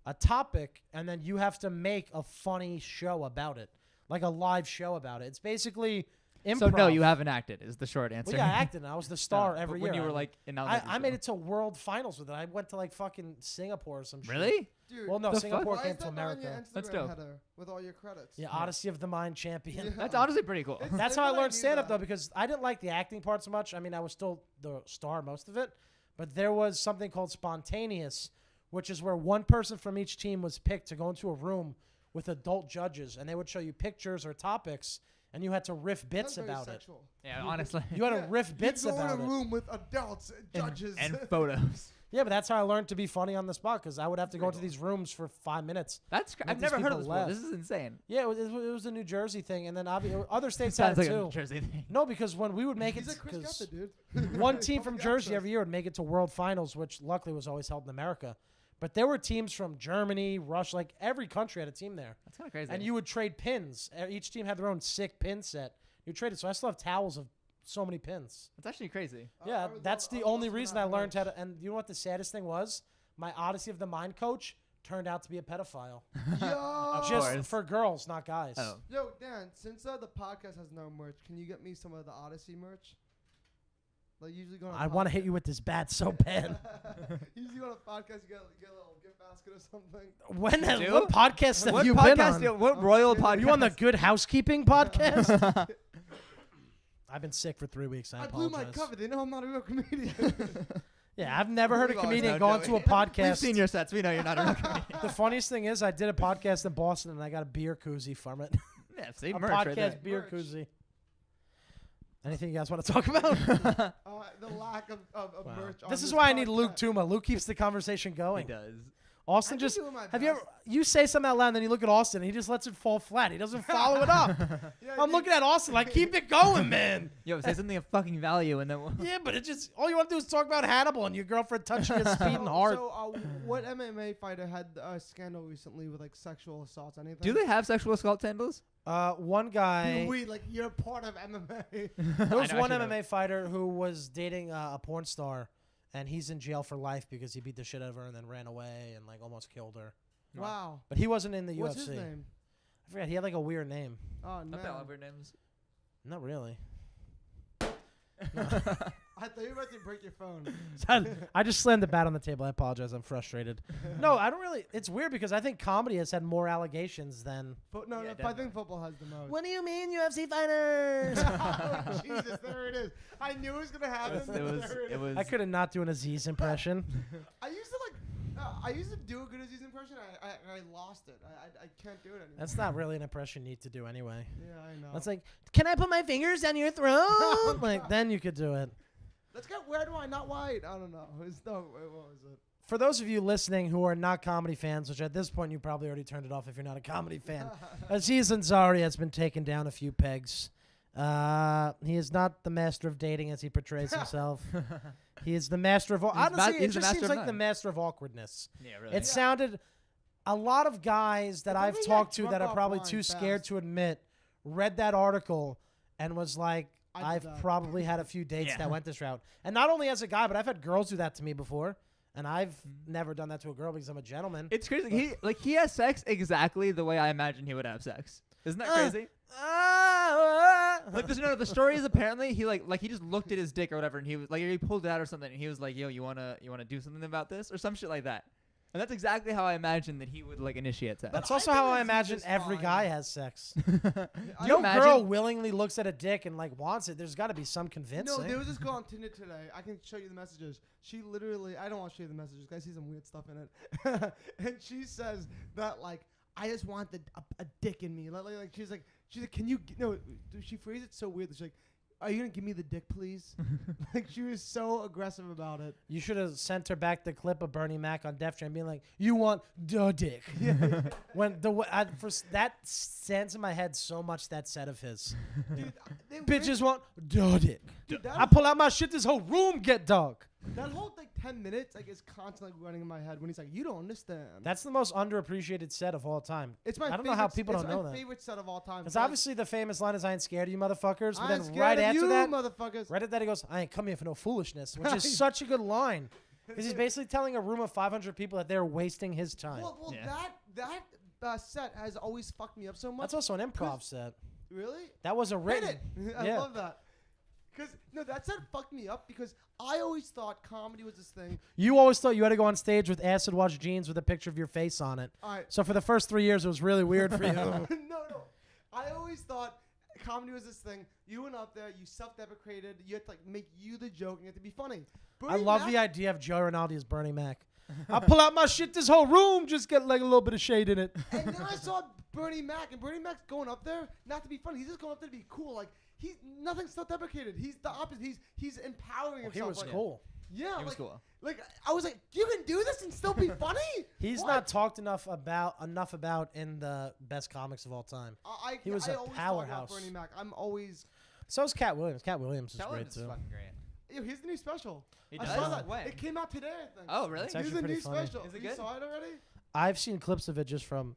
a topic, and then you have to make a funny show about it, like a live show about it. It's basically improv. So no, you haven't acted. Is the short answer. Well, yeah, I acted. I was the star No, every but year. when you were like in elementary I made school. it to world finals with it. I went to like fucking Singapore or some shit. Really? Dude, Well, no, The Singapore why came is to that not on your America. That's Instagram dope. header with all your credits? Yeah, Odyssey of the Mind champion. Yeah. That's honestly pretty cool. It's- That's They how I might learned do stand up that. though, because I didn't like the acting part so much. I mean, I was still the star most of it, but there was something called spontaneous, which is where one person from each team was picked to go into a room with adult judges, and they would show you pictures or topics, and you had to riff bits Sounds very about it. sexual. Yeah, honestly. You had to Yeah, riff bits you go about in a it. room with adults, judges, and photos. Yeah, but that's how I learned to be funny on the spot, because I would have to go into these rooms for 5 minutes. I've these never heard of people this before. laugh. This is insane. Yeah, it was a New Jersey thing, and then other states Sounds had like it a too. New Jersey thing. No, because when we would make He's it, like Chris 'cause Gethard, dude. one team from Public Jersey access. every year would make it to World Finals, which luckily was always held in America. But there were teams from Germany, Russia, like every country had a team there. That's kind of crazy. And you would trade pins. Each team had their own sick pin set. You traded. So I still have towels of so many pins. That's actually crazy. Yeah, I would that's love- the I would only love to reason know I how learned how much. to. And you know what the saddest thing was? My Odyssey of the Mind coach turned out to be a pedophile. Yo, Just course. for girls, not guys. Oh. Yo, Dan, since the podcast has no merch, can you get me some of the Odyssey merch? Like usually go on a I want to hit podcast- you with this bat so bad. Usually on a podcast, you get a little gift basket or something. When You do? what podcast have What you been podcast? on? do- What royal Are Are podcast? you on the Good Housekeeping podcast? I've been sick for 3 weeks. I blew apologize. my cover. They know I'm not a real comedian. Yeah, I've never heard a We've always comedian known go onto a Joey. podcast. We've seen your sets. We know you're not a real comedian. The funniest thing is, I did a podcast in Boston and I got a beer koozie from it. Yeah, see, A merch podcast right there. beer Merch. koozie. Anything you guys want to talk about? The lack of Wow. merch. on This is why I need podcast. Luke Tuma. Luke keeps the conversation He going. does. Austin I'm just doing my have you ever best. you say something out loud and then you look at Austin and he just lets it fall flat. He doesn't follow it up. Yeah, I'm dude. looking at Austin like keep it going, man. Yo, say something of fucking value and then Yeah, but it just all you want to do is talk about Hannibal and your girlfriend touching his feet and heart. So, what MMA fighter had a scandal recently with like sexual assaults? Anything? do they have sexual assault scandals? One guy. We like you're part of MMA. There was I know, one actually, MMA fighter who was dating a porn star, and he's in jail for life because he beat the shit out of her and then ran away and like almost killed her. Wow. But he wasn't in the What's UFC. his name? I forgot. He had like a weird name. Oh Not no. that all weird names. Not really. I thought you were about to break your phone. I just slammed the bat on the table. I apologize. I'm frustrated. No, I don't really. It's weird because I think comedy has had more allegations than. No, Yeah, I definitely. think football has the most. What do you mean, UFC fighters? Oh, Jesus, there it is. I knew it was gonna happen. It was. I could have not do an Aziz impression. I used to I used to do a good Aziz impression. I lost it. I can't do it anymore. That's not really an impression you need to do anyway. Yeah, I know. That's like, can I put my fingers down your throat? Like, then you could do it. Let's get where do I not white? I don't know. It's no. What was it? For those of you listening who are not comedy fans, which at this point you probably already turned it off if you're not a comedy fan, Aziz Ansari has been taken down a few pegs. He is not the master of dating as he portrays himself. He is the master of. Honestly, it he's the just master seems of like the none. master of awkwardness. Yeah, really. It sounded. A lot of guys that I I've think he talked got to that drunk are probably offline too scared fast. to admit read that article and was like, I did I've that. probably had a few dates Yeah. that went this route. And not only as a guy, but I've had girls do that to me before. And I've never done that to a girl because I'm a gentleman. It's crazy. He has sex exactly the way I imagine he would have sex. Isn't that crazy? Like the story is apparently he he just looked at his dick or whatever, and he was like he pulled it out or something, and he was like, "Yo, you wanna do something about this or some shit like that." And that's exactly how I imagine that he would initiate sex. That's also how I imagine every guy has sex. No girl willingly looks at a dick and wants it. There's got to be some convincing. No, there was this girl on Tinder today. I can show you the messages. She literally, I don't want to show you the messages. I see some weird stuff in it. And she says that I just want a dick in me. She's like, can you? No, she phrased it so weird. She's like, are you gonna give me the dick, please? She was so aggressive about it. You should have sent her back the clip of Bernie Mac on Def Jam being like, "You want the dick?" When that stands in my head so much. That set of his, Dude, bitches want the dick. Dude, I pull out my shit. This whole room get dog. That whole 10 minutes is constantly running in my head when he's like, "You don't understand." That's the most underappreciated set of all time. It's my. I don't know how people don't know It's that. my favorite set of all time. It's obviously the famous line is "I ain't scared of you, motherfuckers." But I'm then scared right of after you, that, motherfuckers. right at that, he goes, "I ain't come here for no foolishness," which is such a good line because he's basically telling a room of 500 people that they're wasting his time. Well, that set has always fucked me up so much. That's also an improv set. Really? That was a Hit written. it. I Yeah. love that. Because that set fucked me up because I always thought comedy was this thing. You always thought you had to go on stage with acid wash jeans with a picture of your face on it. All right. So for the first 3 years, it was really weird for you. No. I always thought comedy was this thing. You went up there, you self-deprecated, you had to make you the joke, and you had to be funny. I love the idea of Joey Rinaldi as Bernie Mac. I pull out my shit, this whole room just get a little bit of shade in it. And then I saw Bernie Mac, and Bernie Mac's going up there not to be funny. He's just going up there to be cool. He's nothing self-deprecated. He's the opposite. He's empowering himself. He was cool. Yeah, He was cool. I was like, you can do this and still be funny. He's not talked enough about in the best comics of all time. He was a always powerhouse. Talk about Bernie Mac. I'm always. So is Cat Williams. Cat Williams is That great was too. fucking great. Yo, here's the new special. He I does? saw that. When? It came out today, I think. Oh, really? It's Here's actually the new pretty funny. special. Is it You good? saw it already? I've seen clips of it just from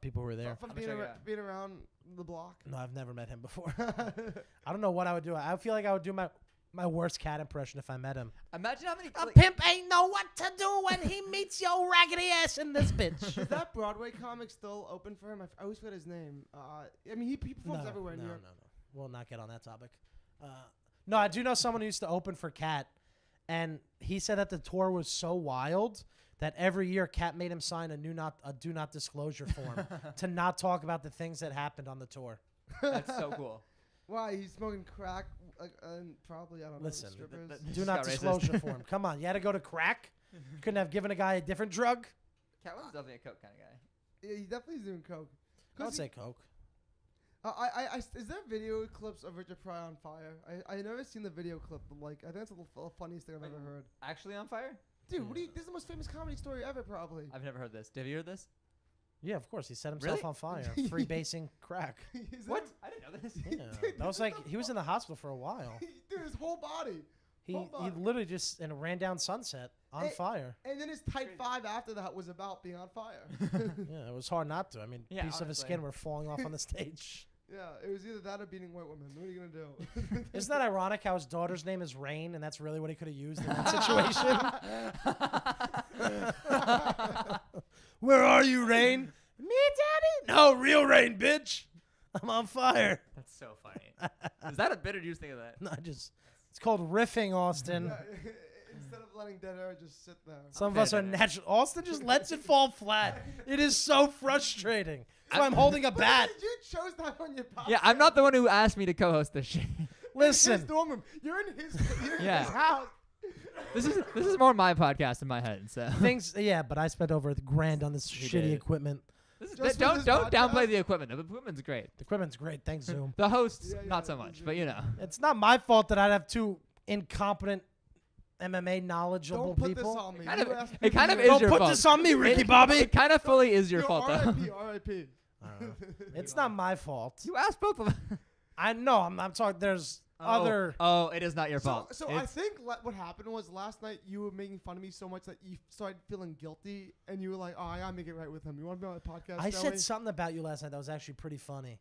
people who were there. From I'm being, gonna check it out. being around the block. No, I've never met him before. I don't know what I would do. I feel like I would do my worst Cat impression if I met him. Imagine how many. A pimp ain't know what to do when he meets your raggedy ass in this bitch. Is that Broadway comic still open for him? I always forget his name. I mean, he performs everywhere in New York. No. We'll not get on that topic. No, I do know someone who used to open for Cat, and he said that the tour was so wild that every year Cat made him sign a do not disclosure form to not talk about the things that happened on the tour. That's so cool. Why? He's smoking crack? And probably, I don't Listen, know, strippers. Do not got racist. disclosure form. Come on, you had to go to crack? Couldn't have given a guy a different drug? Cat Williams is definitely a coke kind of guy. Yeah, he definitely is doing coke. I would say Coke. Is there video clips of Richard Pryor on fire? I never seen the video clip, but I think that's the funniest thing I've ever heard. Actually on fire? Dude, this is the most famous comedy story ever, probably. I've never heard this. Have you heard this? Yeah, of course. He set himself Really? on fire, freebasing crack. Is What? that- I didn't know this. Yeah, Dude, that was what the he was in the hospital for a while. Dude, his whole body. He Whole body. literally just ran down Sunset on fire. And then his tight five after that was about being on fire. Yeah, it was hard not to. I mean, Yeah, pieces of his honestly. skin were falling off on the stage. Yeah, it was either that or beating white women. What are you gonna do? Isn't that ironic how his daughter's name is Rain, and that's really what he could have used in that situation? Where are you, Rain? Me, Daddy? No, real Rain, bitch. I'm on fire. That's so funny. Is that a bit or do you just think of that? No, it's called riffing, Austin. Yeah, instead of letting dead air just sit there. Some of us are natural. Austin just lets it fall flat. It is so frustrating. That's why I'm holding a bat. You chose that on your podcast. Yeah, I'm not the one who asked me to co-host this shit. Listen. His dorm room. You're in his Yeah. house. This is more my podcast in my head. So Yeah, but I spent over $1,000 on this He shitty did. equipment. Just don't for this don't downplay podcast? the equipment. The equipment's great. The equipment's great. Thanks, Zoom. The hosts Yeah, not so yeah, much, Zoom. but you know. It's not my fault that I'd have two incompetent MMA knowledgeable Don't put people. this on me. Kind You of- asked it me kind to of do is Don't your put fault. this on me, Ricky Bobby. It kind of fully is your Yo, fault though. R.I.P. R.I.P. I don't know. It's not my fault. You asked both of them. I know. I'm talking. There's other. Oh, it is not your fault. So I think what happened was last night you were making fun of me so much that you started feeling guilty and you were like, "Oh, I gotta make it right with him. You want to be on the podcast?" I Joey?" said something about you last night that was actually pretty funny.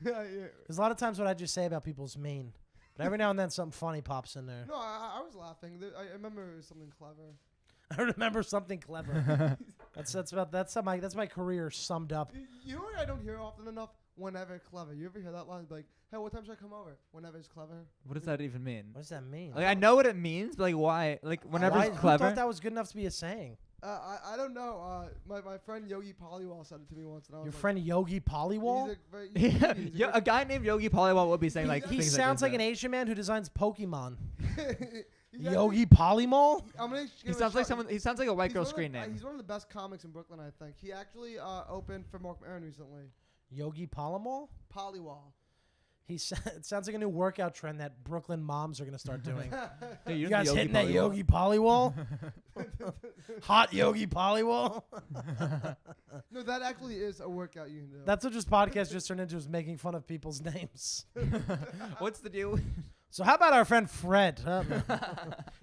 yeah. Because a lot of times what I just say about people is mean, but every now and then something funny pops in there. No, I was laughing. I remember it was something clever. I remember something clever. that's my career summed up. You know what I don't hear often enough? Whenever clever. You ever hear that line? Like, hey, what time should I come over? Whenever's clever. What does that even mean? What does that mean? Like, I know what it means, but like why? Like whenever Why, it's who clever. thought that was good enough to be a saying? I don't know. My friend Yogi Polywall said it to me once. And I was Your like, friend Yogi Polywall? He's A guy named Yogi Polywall would be saying like He things sounds like that. an Asian man who designs Pokemon. he's Yogi Polymall? I'm gonna He sounds like someone. He sounds like a white girl He's screen name. He's one of the best comics in Brooklyn, I think. He actually opened for Mark Maron recently. Yogi Polymall? Polywall. It sounds like a new workout trend that Brooklyn moms are going to start doing. Hey, You the guys Yogi hitting that Polywall. Yogi Polywall? Hot Yogi Polywall? No, that actually is a workout you can do. That's what this podcast just turned into, is making fun of people's names. What's the deal? So how about our friend Fred? Huh?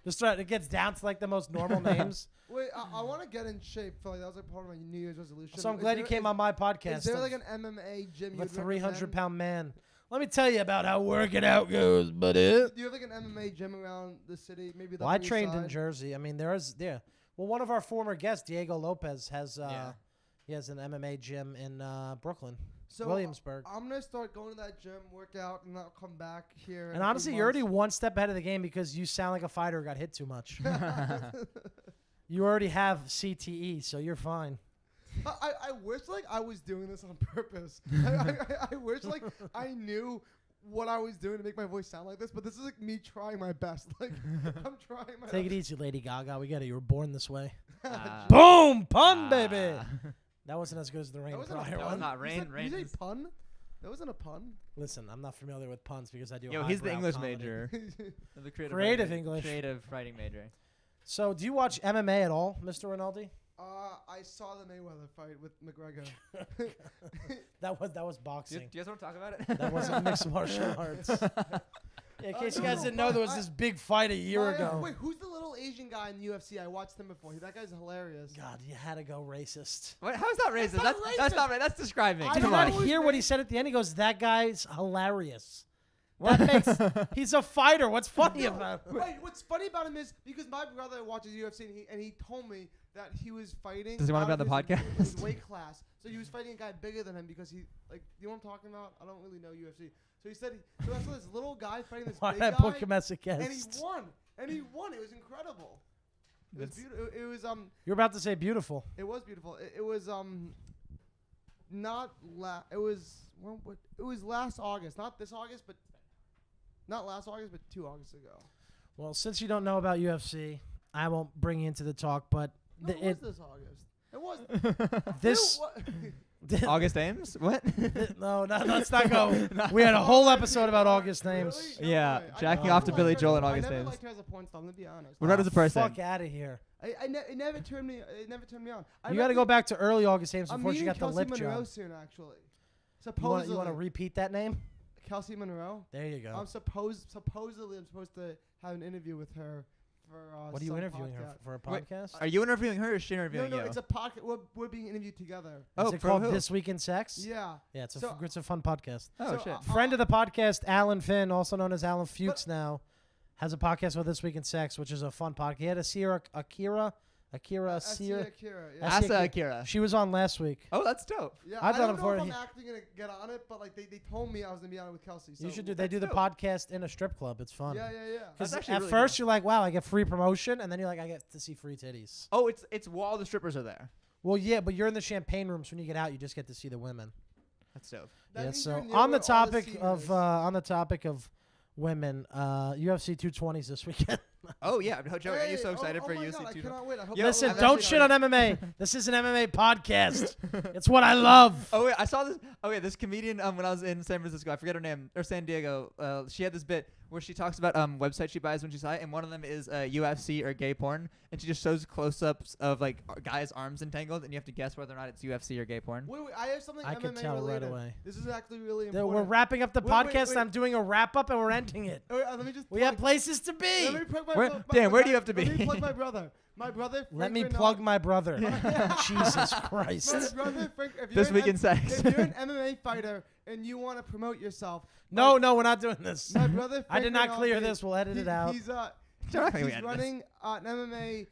It gets down to like the most normal names. Wait, I want to get in shape. Phil. That was like part of my New Year's resolution. So I'm glad you came on my podcast. Is there like an MMA gym? I'm a you'd recommend? 300-pound man. Let me tell you about how working out goes, buddy. Do you have like an MMA gym around the city? Maybe. Well, I trained in Jersey. I mean, there. Well, one of our former guests, Diego Lopez, has he has an MMA gym in Brooklyn, Williamsburg. I'm gonna start going to that gym, work out, and I'll come back here. And honestly, you're already one step ahead of the game because you sound like a fighter who got hit too much. You already have CTE, so you're fine. I wish like I was doing this on purpose. I wish like I knew what I was doing to make my voice sound like this, but this is like me trying my best. Like I'm trying my Take it best. easy, Lady Gaga. We get it. You were born this way. Ah. Boom! Pun, baby. That wasn't as good as the Rain That wasn't a prior pun. was one. not You Rain. said- Rain You is- say pun? That wasn't a pun. Listen, I'm not familiar with puns because I do. Yo, he's the highbrow English comedy. major. The Creative English. Creative writing major. So, do you watch MMA at all, Mr. Rinaldi? I saw the Mayweather fight with McGregor. That was Do boxing. you guys want to talk about it? That wasn't mixed martial arts. Yeah, in case you no, guys no, didn't know, but there was this big fight a year ago. Wait, who's the little Asian guy in the UFC? I watched him before. That guy's hilarious. God, you had to go racist. What? How is that racist? not That's racist. not right. That's describing. I Did you Come not on. know. hear what he said at the end? He goes, "That guy's hilarious." That makes he's a fighter. What's funny No, about him? wait, what's funny about him is because my brother watches UFC and he told me that he was fighting. Does he wanna be out on the of his podcast? weight class. So he was fighting a guy bigger than him because he like you know what I'm talking about? I don't really know UFC. So he said so I saw this little guy fighting this Why big did I guy, book him as a and he guest? won. And he won. It was incredible. It was That's- beautiful. It was You're about to say beautiful. It was beautiful. It was not it was last August, not this August, but not last August, but 2 August ago. Well, since you don't know about UFC, I won't bring you into the talk. But No, it was this August. It was this August Ames? What? no, let's not go. We had a whole episode about August names. Really? Yeah, way. jacking I off to never Billy liked Joel her. and August I never Ames. liked her as a porn star. I'm gonna be honest. What about as a person? Fuck out of here. It never turned me. It never turned me on. You got to go back to early August Ames I'm before she meeting got the Kelsey lip Monroe job. soon, actually. You Supposedly. want to repeat that name? Kelsey Monroe. There you go. I'm supposedly I'm supposed to have an interview with her for. What are you some interviewing her podcast. for a Wait, podcast? Are you interviewing her or is she No, interviewing no, you? it's a podcast. We're being interviewed together. Oh, Is it for called who? This Week in Sex? Yeah. Yeah, it's So- it's a fun podcast. Oh, So, shit. Friend of the podcast, Alan Finn, also known as Alan Fuchs now, has a podcast with This Week in Sex, which is a fun podcast. He had Akira Asir. Akira, yeah. Asa- Asa Akira. She was on last week. Oh, that's dope. Yeah, I've I done don't it know before. if I'm He- actually gonna get on it, but like they told me I was gonna be on it with Kelsey. So You should do. They do the dope. podcast in a strip club. It's fun. Yeah. Because That's actually at really first cool. you're like, wow, I get free promotion, and then you're like, I get to see free titties. Oh, it's while the strippers are there. Well, yeah, but you're in the champagne rooms. When you get out, you just get to see the women. That's dope. That Yeah. means So you're near on the where all the topic scene of is. women, UFC 220s this weekend. Oh yeah, no, Joey, are you Hey, so excited for my UFC God, I 2? cannot wait. I hope Yo, Listen, I'm don't actually shit on MMA. This is an MMA podcast. It's what I love. Oh wait, I saw this. Okay, this comedian when I was in San Francisco, I forget her name, or San Diego. She had this bit where she talks about websites she buys when she's high, and one of them is UFC or gay porn, and she just shows close-ups of like guys' arms entangled, and you have to guess whether or not it's UFC or gay porn. Wait, I have something I MMA can tell right related. away. This is actually really We're important. wrapping up the Wait, podcast. wait. I'm doing a wrap-up, and we're ending it. Wait, let me just. We have plug- places to be. Let me plug my Where- my- Dan, my- where do you have to Let me be? plug my brother. My brother. Let Frank me Rinaldi- plug my brother. Jesus Christ. My brother Frank. If This you're week an in sex. If you're an MMA fighter and you want to promote yourself, No, we're not doing this. my brother. I did Frank not clear Rinaldi, this. We'll edit it out. He's You're not gonna he's edit this. running an MMA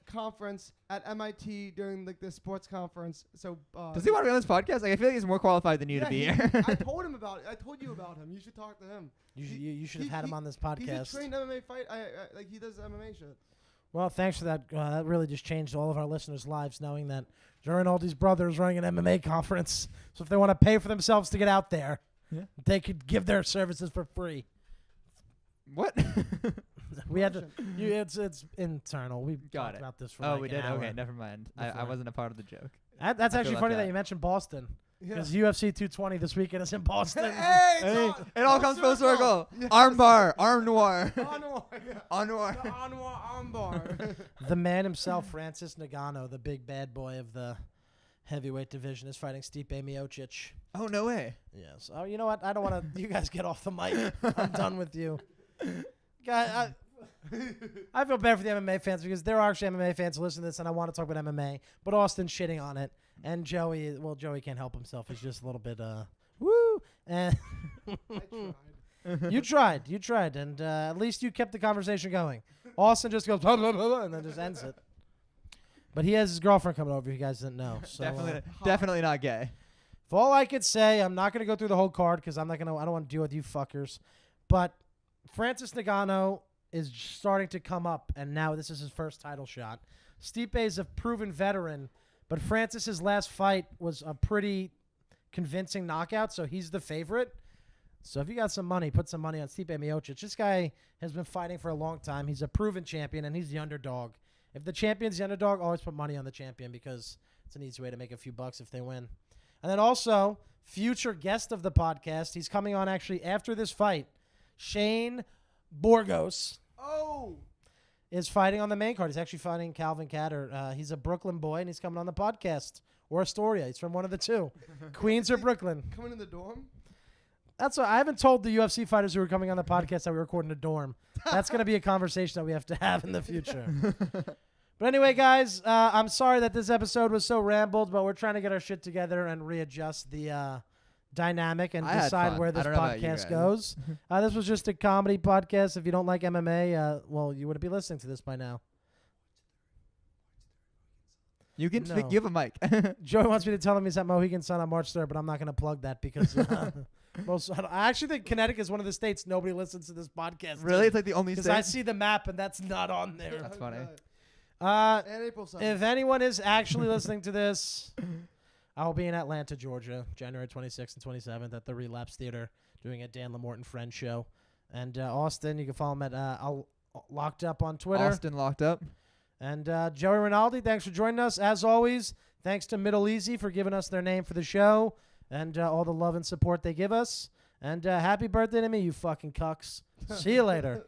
conference at MIT during like the sports conference. So Does he want to be on this podcast? Like, I feel like he's more qualified than you to be here. I told him about it. I told you about him. You should talk to him. You should have had him on this podcast. He's a trained MMA fight. Like he does MMA shit. Well, thanks for that. That really just changed all of our listeners' lives, knowing that Joey Rinaldi's brother is running an MMA conference. So if they want to pay for themselves to get out there, they could give their services for free. What? We had to. It's internal. We Got talked it. about this for We an did. hour Okay, never mind. I wasn't a part of the joke. That's I actually feel funny left that out. you mentioned Boston. Yeah. Because UFC 220 this weekend is in Boston. Hey, It all comes full circle. Armbar, arm noir, Anwar. arm noir. The Anwar armbar. The man himself, Francis Ngannou, the big bad boy of the heavyweight division, is fighting Stipe Miocic. Oh, no way. Yes. Oh, you know what? I don't want to. You guys get off the mic. I'm done with you. Guy, I feel bad for the MMA fans because there are actually MMA fans who listen to this, and I want to talk about MMA. But Austin's shitting on it, and Joey can't help himself. He's just a little bit woo. And I tried. you tried, and at least you kept the conversation going. Austin just goes blah, blah, blah, blah, and then just ends it. But he has his girlfriend coming over. If you guys didn't know, so Definitely not gay. if all I could say, I'm not going to go through the whole card because I don't want to deal with you fuckers. But Francis Ngannou is starting to come up, and now this is his first title shot. Stipe is a proven veteran, but Francis's last fight was a pretty convincing knockout, so he's the favorite. So if you got some money, put some money on Stipe Miocic. This guy has been fighting for a long time. He's a proven champion, and he's the underdog. If the champion's the underdog, always put money on the champion because it's an easy way to make a few bucks if they win. And then also, future guest of the podcast, he's coming on actually after this fight. Shane Borgos is fighting on the main card. He's actually fighting Calvin Catter. He's a Brooklyn boy, and he's coming on the podcast. Or Astoria. He's from one of the two. Queens or Brooklyn. Coming in the dorm? That's what I haven't told the UFC fighters who are coming on the podcast that we record in a dorm. That's going to be a conversation that we have to have in the future. But anyway, guys, I'm sorry that this episode was so rambled, but we're trying to get our shit together and readjust the dynamic and I had decide fun. where I this don't know about you podcast guys. goes. This was just a comedy podcast. If you don't like MMA, well, you would be listening to this by now. You can No. speak. You have a mic. Joey wants me to tell him he's at Mohegan Sun on March 3rd, but I'm not going to plug that because I actually think Connecticut is one of the states nobody listens to this podcast. Really? It's like the only Because state? I see the map and that's not on there. That's funny. And April 7th. If anyone is actually listening to this, I will be in Atlanta, Georgia, January 26th and 27th at the Relapse Theater doing a Dan LaMorte and Friends show. And Austin, you can follow him at Locked Up on Twitter. Austin locked up. And Joey Rinaldi, thanks for joining us. As always, thanks to MiddleEasy for giving us their name for the show and all the love and support they give us. And happy birthday to me, you fucking cucks. See you later.